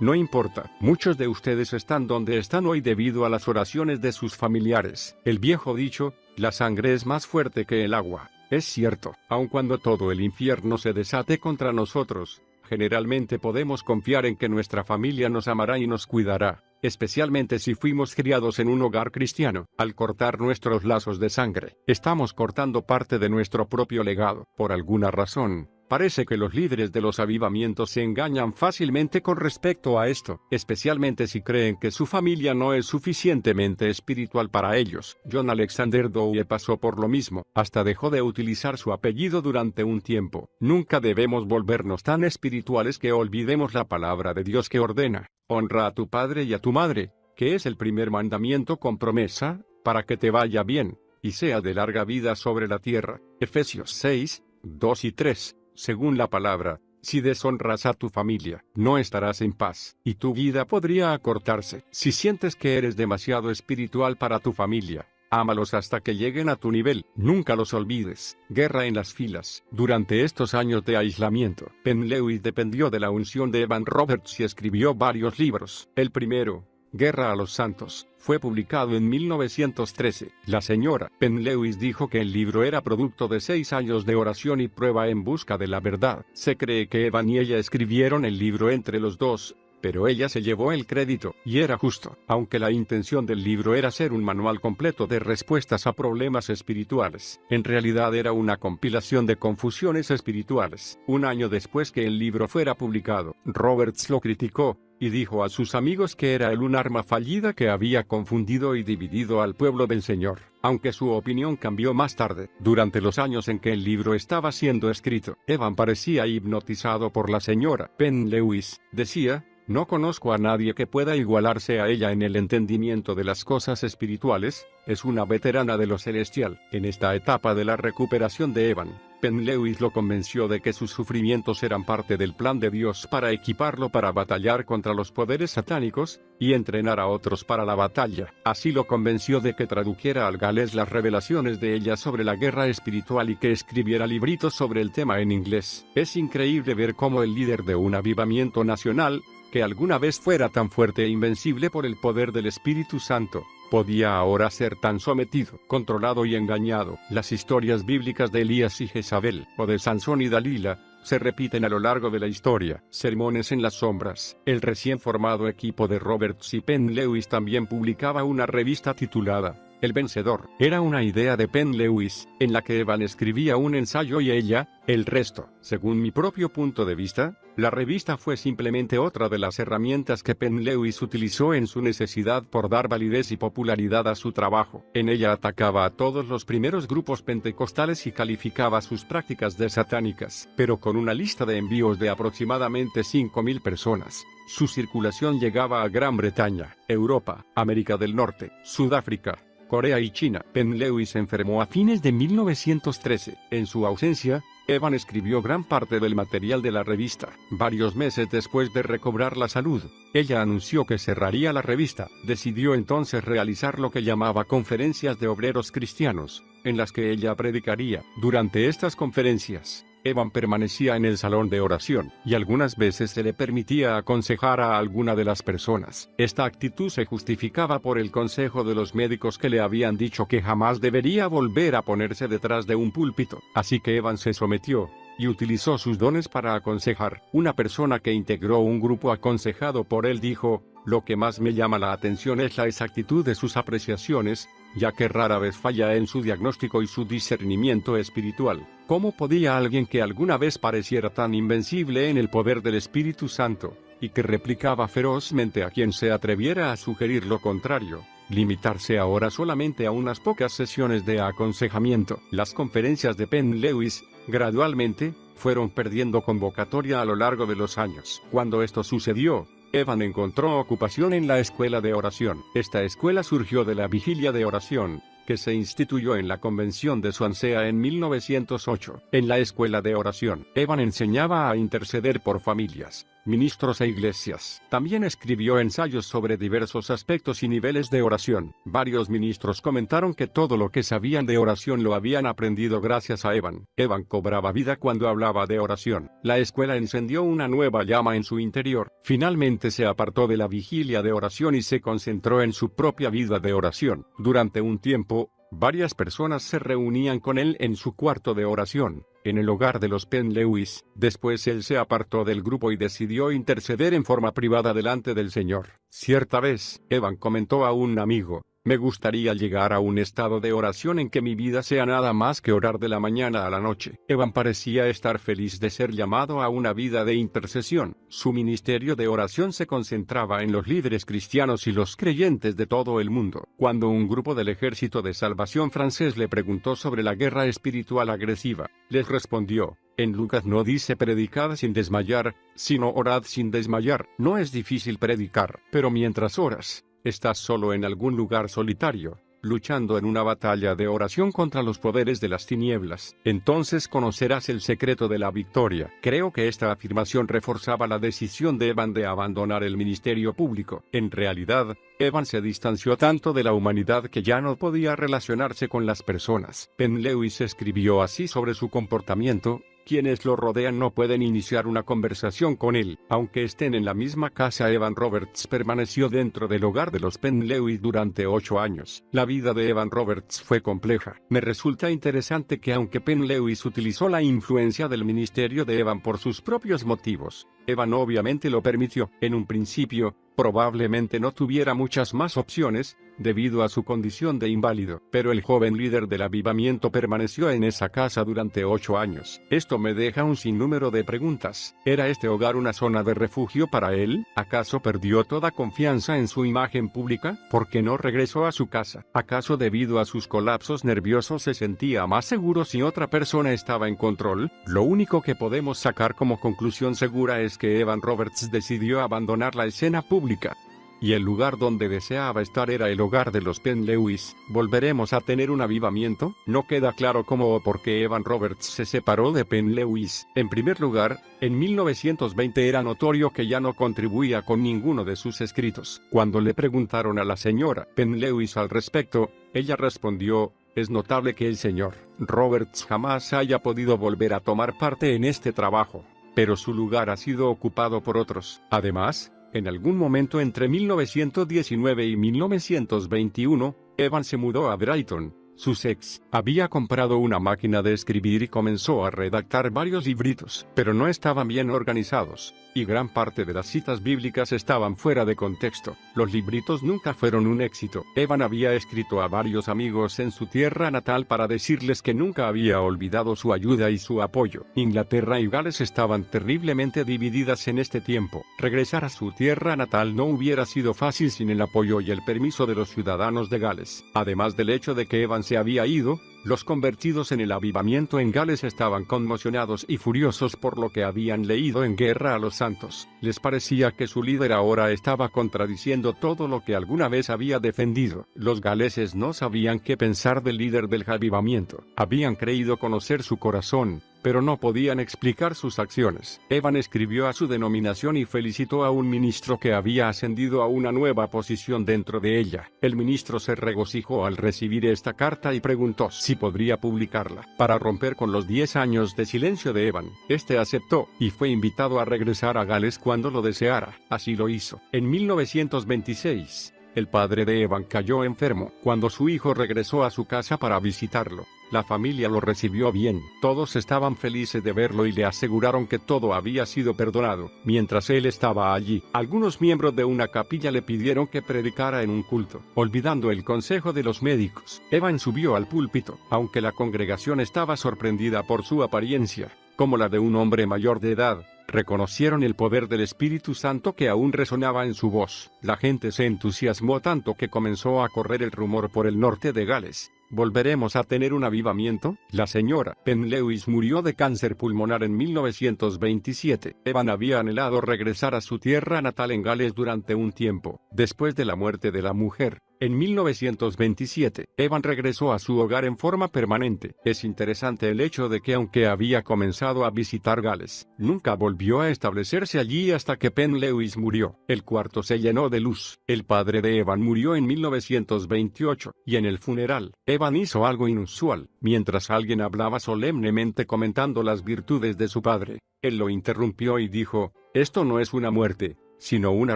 no importa. Muchos de ustedes están donde están hoy debido a las oraciones de sus familiares. El viejo dicho, la sangre es más fuerte que el agua. Es cierto, aun cuando todo el infierno se desate contra nosotros, generalmente podemos confiar en que nuestra familia nos amará y nos cuidará, especialmente si fuimos criados en un hogar cristiano. Al cortar nuestros lazos de sangre, estamos cortando parte de nuestro propio legado. Por alguna razón, parece que los líderes de los avivamientos se engañan fácilmente con respecto a esto, especialmente si creen que su familia no es suficientemente espiritual para ellos. John Alexander Dowie pasó por lo mismo, hasta dejó de utilizar su apellido durante un tiempo. Nunca debemos volvernos tan espirituales que olvidemos la palabra de Dios que ordena: honra a tu padre y a tu madre, que es el primer mandamiento con promesa, para que te vaya bien, y sea de larga vida sobre la tierra. Efesios 6, 2 y 3. Según la palabra, si deshonras a tu familia, no estarás en paz, y tu vida podría acortarse. Si sientes que eres demasiado espiritual para tu familia, ámalos hasta que lleguen a tu nivel. Nunca los olvides. Guerra en las filas. Durante estos años de aislamiento, Penn-Lewis dependió de la unción de Evan Roberts y escribió varios libros. El primero, Guerra a los Santos, fue publicado en 1913. La señora Penn-Lewis dijo que el libro era producto de 6 años de oración y prueba en busca de la verdad. Se cree que Evan y ella escribieron el libro entre los dos, pero ella se llevó el crédito, y era justo. Aunque la intención del libro era ser un manual completo de respuestas a problemas espirituales, en realidad era una compilación de confusiones espirituales. Un año después que el libro fuera publicado, Roberts lo criticó, y dijo a sus amigos que era un arma fallida que había confundido y dividido al pueblo del Señor. Aunque su opinión cambió más tarde, durante los años en que el libro estaba siendo escrito, Evan parecía hipnotizado por la señora Penn-Lewis. Decía: no conozco a nadie que pueda igualarse a ella en el entendimiento de las cosas espirituales. Es una veterana de lo celestial. En esta etapa de la recuperación de Evan, Penn-Lewis lo convenció de que sus sufrimientos eran parte del plan de Dios para equiparlo para batallar contra los poderes satánicos, y entrenar a otros para la batalla. Así lo convenció de que tradujera al galés las revelaciones de ella sobre la guerra espiritual y que escribiera libritos sobre el tema en inglés. Es increíble ver cómo el líder de un avivamiento nacional, que alguna vez fuera tan fuerte e invencible por el poder del Espíritu Santo, podía ahora ser tan sometido, controlado y engañado. Las historias bíblicas de Elías y Jezabel, o de Sansón y Dalila, se repiten a lo largo de la historia. Sermones en las sombras. El recién formado equipo de Roberts y Penn-Lewis también publicaba una revista titulada El Vencedor. Era una idea de Penn-Lewis, en la que Evan escribía un ensayo y ella, el resto. Según mi propio punto de vista, la revista fue simplemente otra de las herramientas que Penn-Lewis utilizó en su necesidad por dar validez y popularidad a su trabajo. En ella atacaba a todos los primeros grupos pentecostales y calificaba sus prácticas de satánicas, pero con una lista de envíos de aproximadamente 5,000 personas. Su circulación llegaba a Gran Bretaña, Europa, América del Norte, Sudáfrica, Corea y China. Penn Lewis enfermó a fines de 1913. En su ausencia, Evan escribió gran parte del material de la revista. Varios meses después de recobrar la salud, ella anunció que cerraría la revista. Decidió entonces realizar lo que llamaba conferencias de obreros cristianos, en las que ella predicaría. Durante estas conferencias, Evan permanecía en el salón de oración, y algunas veces se le permitía aconsejar a alguna de las personas. Esta actitud se justificaba por el consejo de los médicos que le habían dicho que jamás debería volver a ponerse detrás de un púlpito. Así que Evan se sometió y utilizó sus dones para aconsejar. Una persona que integró un grupo aconsejado por él dijo: "Lo que más me llama la atención es la exactitud de sus apreciaciones, ya que rara vez falla en su diagnóstico y su discernimiento espiritual. ¿Cómo podía alguien que alguna vez pareciera tan invencible en el poder del Espíritu Santo, y que replicaba ferozmente a quien se atreviera a sugerir lo contrario, limitarse ahora solamente a unas pocas sesiones de aconsejamiento?" Las conferencias de Penn Lewis, gradualmente, fueron perdiendo convocatoria a lo largo de los años. Cuando esto sucedió, Evan encontró ocupación en la escuela de oración. Esta escuela surgió de la vigilia de oración, que se instituyó en la convención de Swansea en 1908. En la escuela de oración, Evan enseñaba a interceder por familias, ministros e iglesias. También escribió ensayos sobre diversos aspectos y niveles de oración. Varios ministros comentaron que todo lo que sabían de oración lo habían aprendido gracias a Evan. Evan cobraba vida cuando hablaba de oración. La escuela encendió una nueva llama en su interior. Finalmente se apartó de la vigilia de oración y se concentró en su propia vida de oración. Durante un tiempo, varias personas se reunían con él en su cuarto de oración, en el hogar de los Penn Lewis. Después él se apartó del grupo y decidió interceder en forma privada delante del Señor. Cierta vez, Evan comentó a un amigo: "Me gustaría llegar a un estado de oración en que mi vida sea nada más que orar de la mañana a la noche". Evan parecía estar feliz de ser llamado a una vida de intercesión. Su ministerio de oración se concentraba en los líderes cristianos y los creyentes de todo el mundo. Cuando un grupo del Ejército de Salvación francés le preguntó sobre la guerra espiritual agresiva, les respondió: "En Lucas no dice predicad sin desmayar, sino orad sin desmayar". No es difícil predicar, pero mientras oras, estás solo en algún lugar solitario, luchando en una batalla de oración contra los poderes de las tinieblas. Entonces conocerás el secreto de la victoria. Creo que esta afirmación reforzaba la decisión de Evan de abandonar el ministerio público. En realidad, Evan se distanció tanto de la humanidad que ya no podía relacionarse con las personas. Penn Lewis escribió así sobre su comportamiento: "Quienes lo rodean no pueden iniciar una conversación con él". Aunque estén en la misma casa, Evan Roberts permaneció dentro del hogar de los Penn Lewis durante 8 años. La vida de Evan Roberts fue compleja. Me resulta interesante que aunque Penn Lewis utilizó la influencia del ministerio de Evan por sus propios motivos, Evan obviamente lo permitió. En un principio, probablemente no tuviera muchas más opciones, debido a su condición de inválido, pero el joven líder del avivamiento permaneció en esa casa durante 8 años. Esto me deja un sinnúmero de preguntas. ¿Era este hogar una zona de refugio para él? ¿Acaso perdió toda confianza en su imagen pública? ¿Por qué no regresó a su casa? ¿Acaso debido a sus colapsos nerviosos se sentía más seguro si otra persona estaba en control? Lo único que podemos sacar como conclusión segura es que Evan Roberts decidió abandonar la escena pública, y el lugar donde deseaba estar era el hogar de los Penn Lewis. ¿Volveremos a tener un avivamiento? No queda claro cómo o por qué Evan Roberts se separó de Penn Lewis. En primer lugar, en 1920 era notorio que ya no contribuía con ninguno de sus escritos. Cuando le preguntaron a la señora Penn Lewis al respecto, ella respondió: "Es notable que el señor Roberts jamás haya podido volver a tomar parte en este trabajo, pero su lugar ha sido ocupado por otros". Además, en algún momento entre 1919 y 1921, Evan se mudó a Brighton, Sussex. Había comprado una máquina de escribir y comenzó a redactar varios libritos, pero no estaban bien organizados, y gran parte de las citas bíblicas estaban fuera de contexto. Los libritos nunca fueron un éxito. Evan había escrito a varios amigos en su tierra natal para decirles que nunca había olvidado su ayuda y su apoyo. Inglaterra y Gales estaban terriblemente divididas en este tiempo. Regresar a su tierra natal no hubiera sido fácil sin el apoyo y el permiso de los ciudadanos de Gales. Además del hecho de que Evan se había ido, los convertidos en el avivamiento en Gales estaban conmocionados y furiosos por lo que habían leído en Guerra a los Santos. Les parecía que su líder ahora estaba contradiciendo todo lo que alguna vez había defendido. Los galeses no sabían qué pensar del líder del avivamiento. Habían creído conocer su corazón, pero no podían explicar sus acciones. Evan escribió a su denominación y felicitó a un ministro que había ascendido a una nueva posición dentro de ella. El ministro se regocijó al recibir esta carta y preguntó si podría publicarla. Para romper con los 10 años de silencio de Evan, este aceptó, y fue invitado a regresar a Gales cuando lo deseara. Así lo hizo. En 1926, el padre de Evan cayó enfermo. Cuando su hijo regresó a su casa para visitarlo, la familia lo recibió bien. Todos estaban felices de verlo y le aseguraron que todo había sido perdonado. Mientras él estaba allí, algunos miembros de una capilla le pidieron que predicara en un culto. Olvidando el consejo de los médicos, Evan subió al púlpito. Aunque la congregación estaba sorprendida por su apariencia, como la de un hombre mayor de edad, reconocieron el poder del Espíritu Santo que aún resonaba en su voz. La gente se entusiasmó tanto que comenzó a correr el rumor por el norte de Gales: ¿volveremos a tener un avivamiento? La señora Penn Lewis murió de cáncer pulmonar en 1927. Evan había anhelado regresar a su tierra natal en Gales durante un tiempo. Después de la muerte de la mujer, en 1927, Evan regresó a su hogar en forma permanente. Es interesante el hecho de que aunque había comenzado a visitar Gales, nunca volvió a establecerse allí hasta que Penn Lewis murió. El cuarto se llenó de luz. El padre de Evan murió en 1928, y en el funeral, Evan hizo algo inusual. Mientras alguien hablaba solemnemente comentando las virtudes de su padre, él lo interrumpió y dijo: «Esto no es una muerte, sino una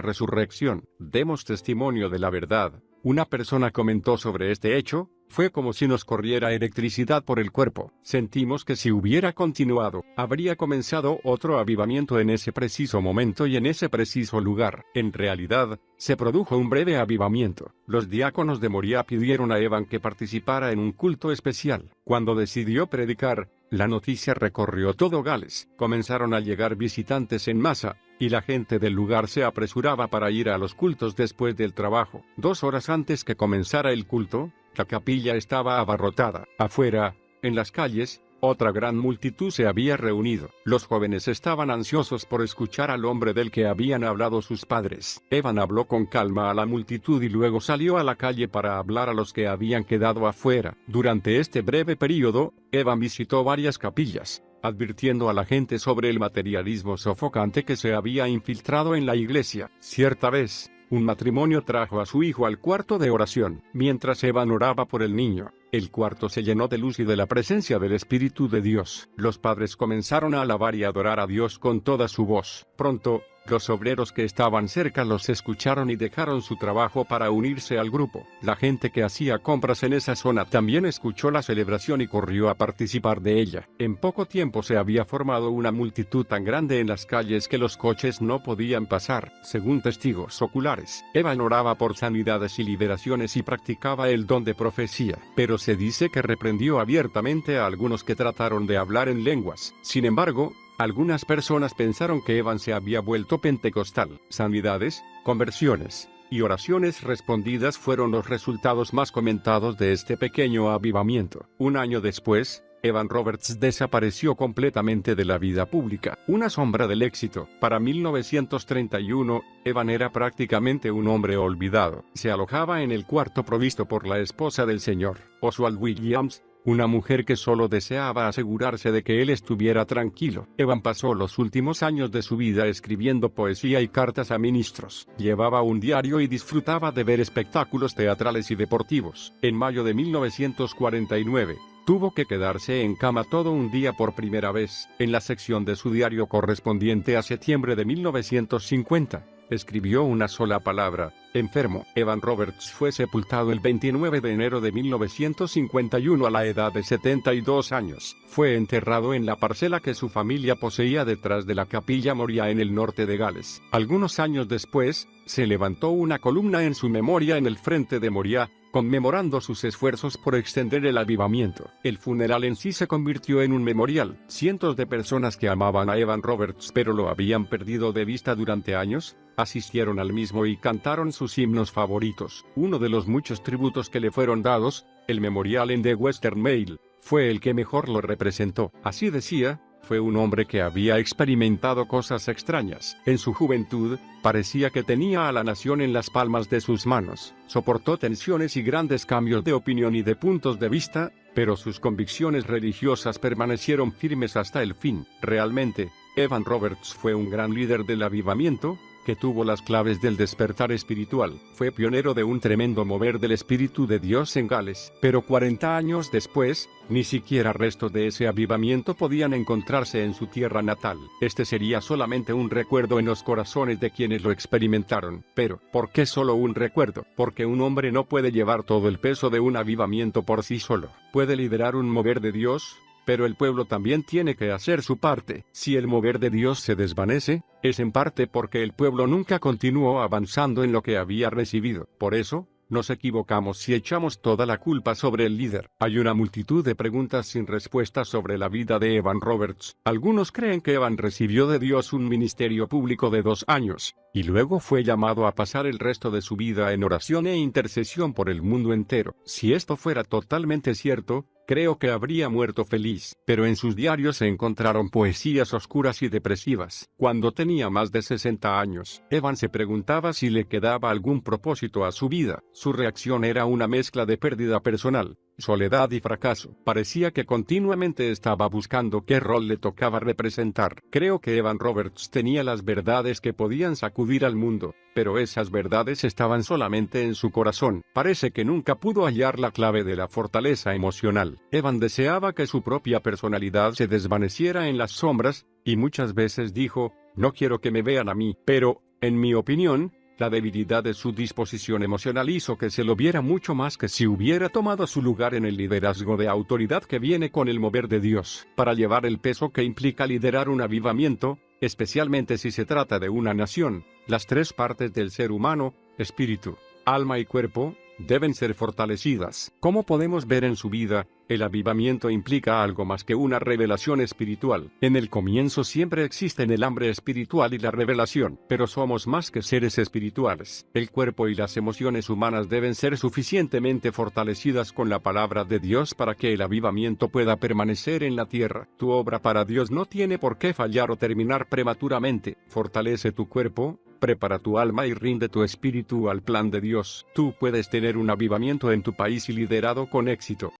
resurrección. Demos testimonio de la verdad». Una persona comentó sobre este hecho: «Fue como si nos corriera electricidad por el cuerpo. Sentimos que si hubiera continuado, habría comenzado otro avivamiento en ese preciso momento y en ese preciso lugar». En realidad, se produjo un breve avivamiento. Los diáconos de Moriah pidieron a Evan que participara en un culto especial. Cuando decidió predicar, la noticia recorrió todo Gales. Comenzaron a llegar visitantes en masa, y la gente del lugar se apresuraba para ir a los cultos después del trabajo. 2 horas antes que comenzara el culto, la capilla estaba abarrotada. Afuera, en las calles, otra gran multitud se había reunido. Los jóvenes estaban ansiosos por escuchar al hombre del que habían hablado sus padres. Evan habló con calma a la multitud y luego salió a la calle para hablar a los que habían quedado afuera. Durante este breve período, Evan visitó varias capillas, advirtiendo a la gente sobre el materialismo sofocante que se había infiltrado en la iglesia. Cierta vez, un matrimonio trajo a su hijo al cuarto de oración. Mientras Evan oraba por el niño, el cuarto se llenó de luz y de la presencia del Espíritu de Dios. Los padres comenzaron a alabar y adorar a Dios con toda su voz. Pronto, los obreros que estaban cerca los escucharon y dejaron su trabajo para unirse al grupo. La gente que hacía compras en esa zona también escuchó la celebración y corrió a participar de ella. En poco tiempo se había formado una multitud tan grande en las calles que los coches no podían pasar. Según testigos oculares, Evan oraba por sanidades y liberaciones y practicaba el don de profecía. Pero se dice que reprendió abiertamente a algunos que trataron de hablar en lenguas. Sin embargo, algunas personas pensaron que Evan se había vuelto pentecostal. Sanidades, conversiones y oraciones respondidas fueron los resultados más comentados de este pequeño avivamiento. Un año después, Evan Roberts desapareció completamente de la vida pública. Una sombra del éxito. Para 1931, Evan era prácticamente un hombre olvidado. Se alojaba en el cuarto provisto por la esposa del señor, Oswald Williams, una mujer que solo deseaba asegurarse de que él estuviera tranquilo. Evan pasó los últimos años de su vida escribiendo poesía y cartas a ministros. Llevaba un diario y disfrutaba de ver espectáculos teatrales y deportivos. En mayo de 1949, tuvo que quedarse en cama todo un día por primera vez. En la sección de su diario correspondiente a septiembre de 1950, escribió una sola palabra: enfermo. Evan Roberts fue sepultado el 29 de enero de 1951 a la edad de 72 años. Fue enterrado en la parcela que su familia poseía detrás de la capilla Moriah en el norte de Gales. Algunos años después, se levantó una columna en su memoria en el frente de Moriah, conmemorando sus esfuerzos por extender el avivamiento. El funeral en sí se convirtió en un memorial. Cientos de personas que amaban a Evan Roberts pero lo habían perdido de vista durante años, asistieron al mismo y cantaron sus himnos favoritos. Uno de los muchos tributos que le fueron dados, el memorial en The Western Mail, fue el que mejor lo representó. Así decía: fue un hombre que había experimentado cosas extrañas. En su juventud, parecía que tenía a la nación en las palmas de sus manos. Soportó tensiones y grandes cambios de opinión y de puntos de vista, pero sus convicciones religiosas permanecieron firmes hasta el fin. Realmente, Evan Roberts fue un gran líder del avivamiento, que tuvo las claves del despertar espiritual. Fue pionero de un tremendo mover del Espíritu de Dios en Gales. Pero 40 años después, ni siquiera restos de ese avivamiento podían encontrarse en su tierra natal. Este sería solamente un recuerdo en los corazones de quienes lo experimentaron. Pero, ¿por qué solo un recuerdo? Porque un hombre no puede llevar todo el peso de un avivamiento por sí solo. Puede liderar un mover de Dios, pero el pueblo también tiene que hacer su parte. Si el mover de Dios se desvanece, es en parte porque el pueblo nunca continuó avanzando en lo que había recibido. Por eso, nos equivocamos si echamos toda la culpa sobre el líder. Hay una multitud de preguntas sin respuesta sobre la vida de Evan Roberts. Algunos creen que Evan recibió de Dios un ministerio público de 2 años, y luego fue llamado a pasar el resto de su vida en oración e intercesión por el mundo entero. Si esto fuera totalmente cierto, creo que habría muerto feliz, pero en sus diarios se encontraron poesías oscuras y depresivas. Cuando tenía más de 60 años, Evan se preguntaba si le quedaba algún propósito a su vida. Su reacción era una mezcla de pérdida personal, soledad y fracaso. Parecía que continuamente estaba buscando qué rol le tocaba representar. Creo que Evan Roberts tenía las verdades que podían sacudir al mundo, pero esas verdades estaban solamente en su corazón. Parece que nunca pudo hallar la clave de la fortaleza emocional. Evan deseaba que su propia personalidad se desvaneciera en las sombras, y muchas veces dijo: no quiero que me vean a mí. Pero, en mi opinión, la debilidad de su disposición emocional hizo que se lo viera mucho más que si hubiera tomado su lugar en el liderazgo de autoridad que viene con el mover de Dios. Para llevar el peso que implica liderar un avivamiento, especialmente si se trata de una nación, las 3 partes del ser humano, espíritu, alma y cuerpo, deben ser fortalecidas. Como podemos ver en su vida, el avivamiento implica algo más que una revelación espiritual. En el comienzo siempre existen el hambre espiritual y la revelación, pero somos más que seres espirituales. El cuerpo y las emociones humanas deben ser suficientemente fortalecidas con la palabra de Dios para que el avivamiento pueda permanecer en la tierra. Tu obra para Dios no tiene por qué fallar o terminar prematuramente. Fortalece tu cuerpo, prepara tu alma y rinde tu espíritu al plan de Dios. Tú puedes tener un avivamiento en tu país y liderado con éxito.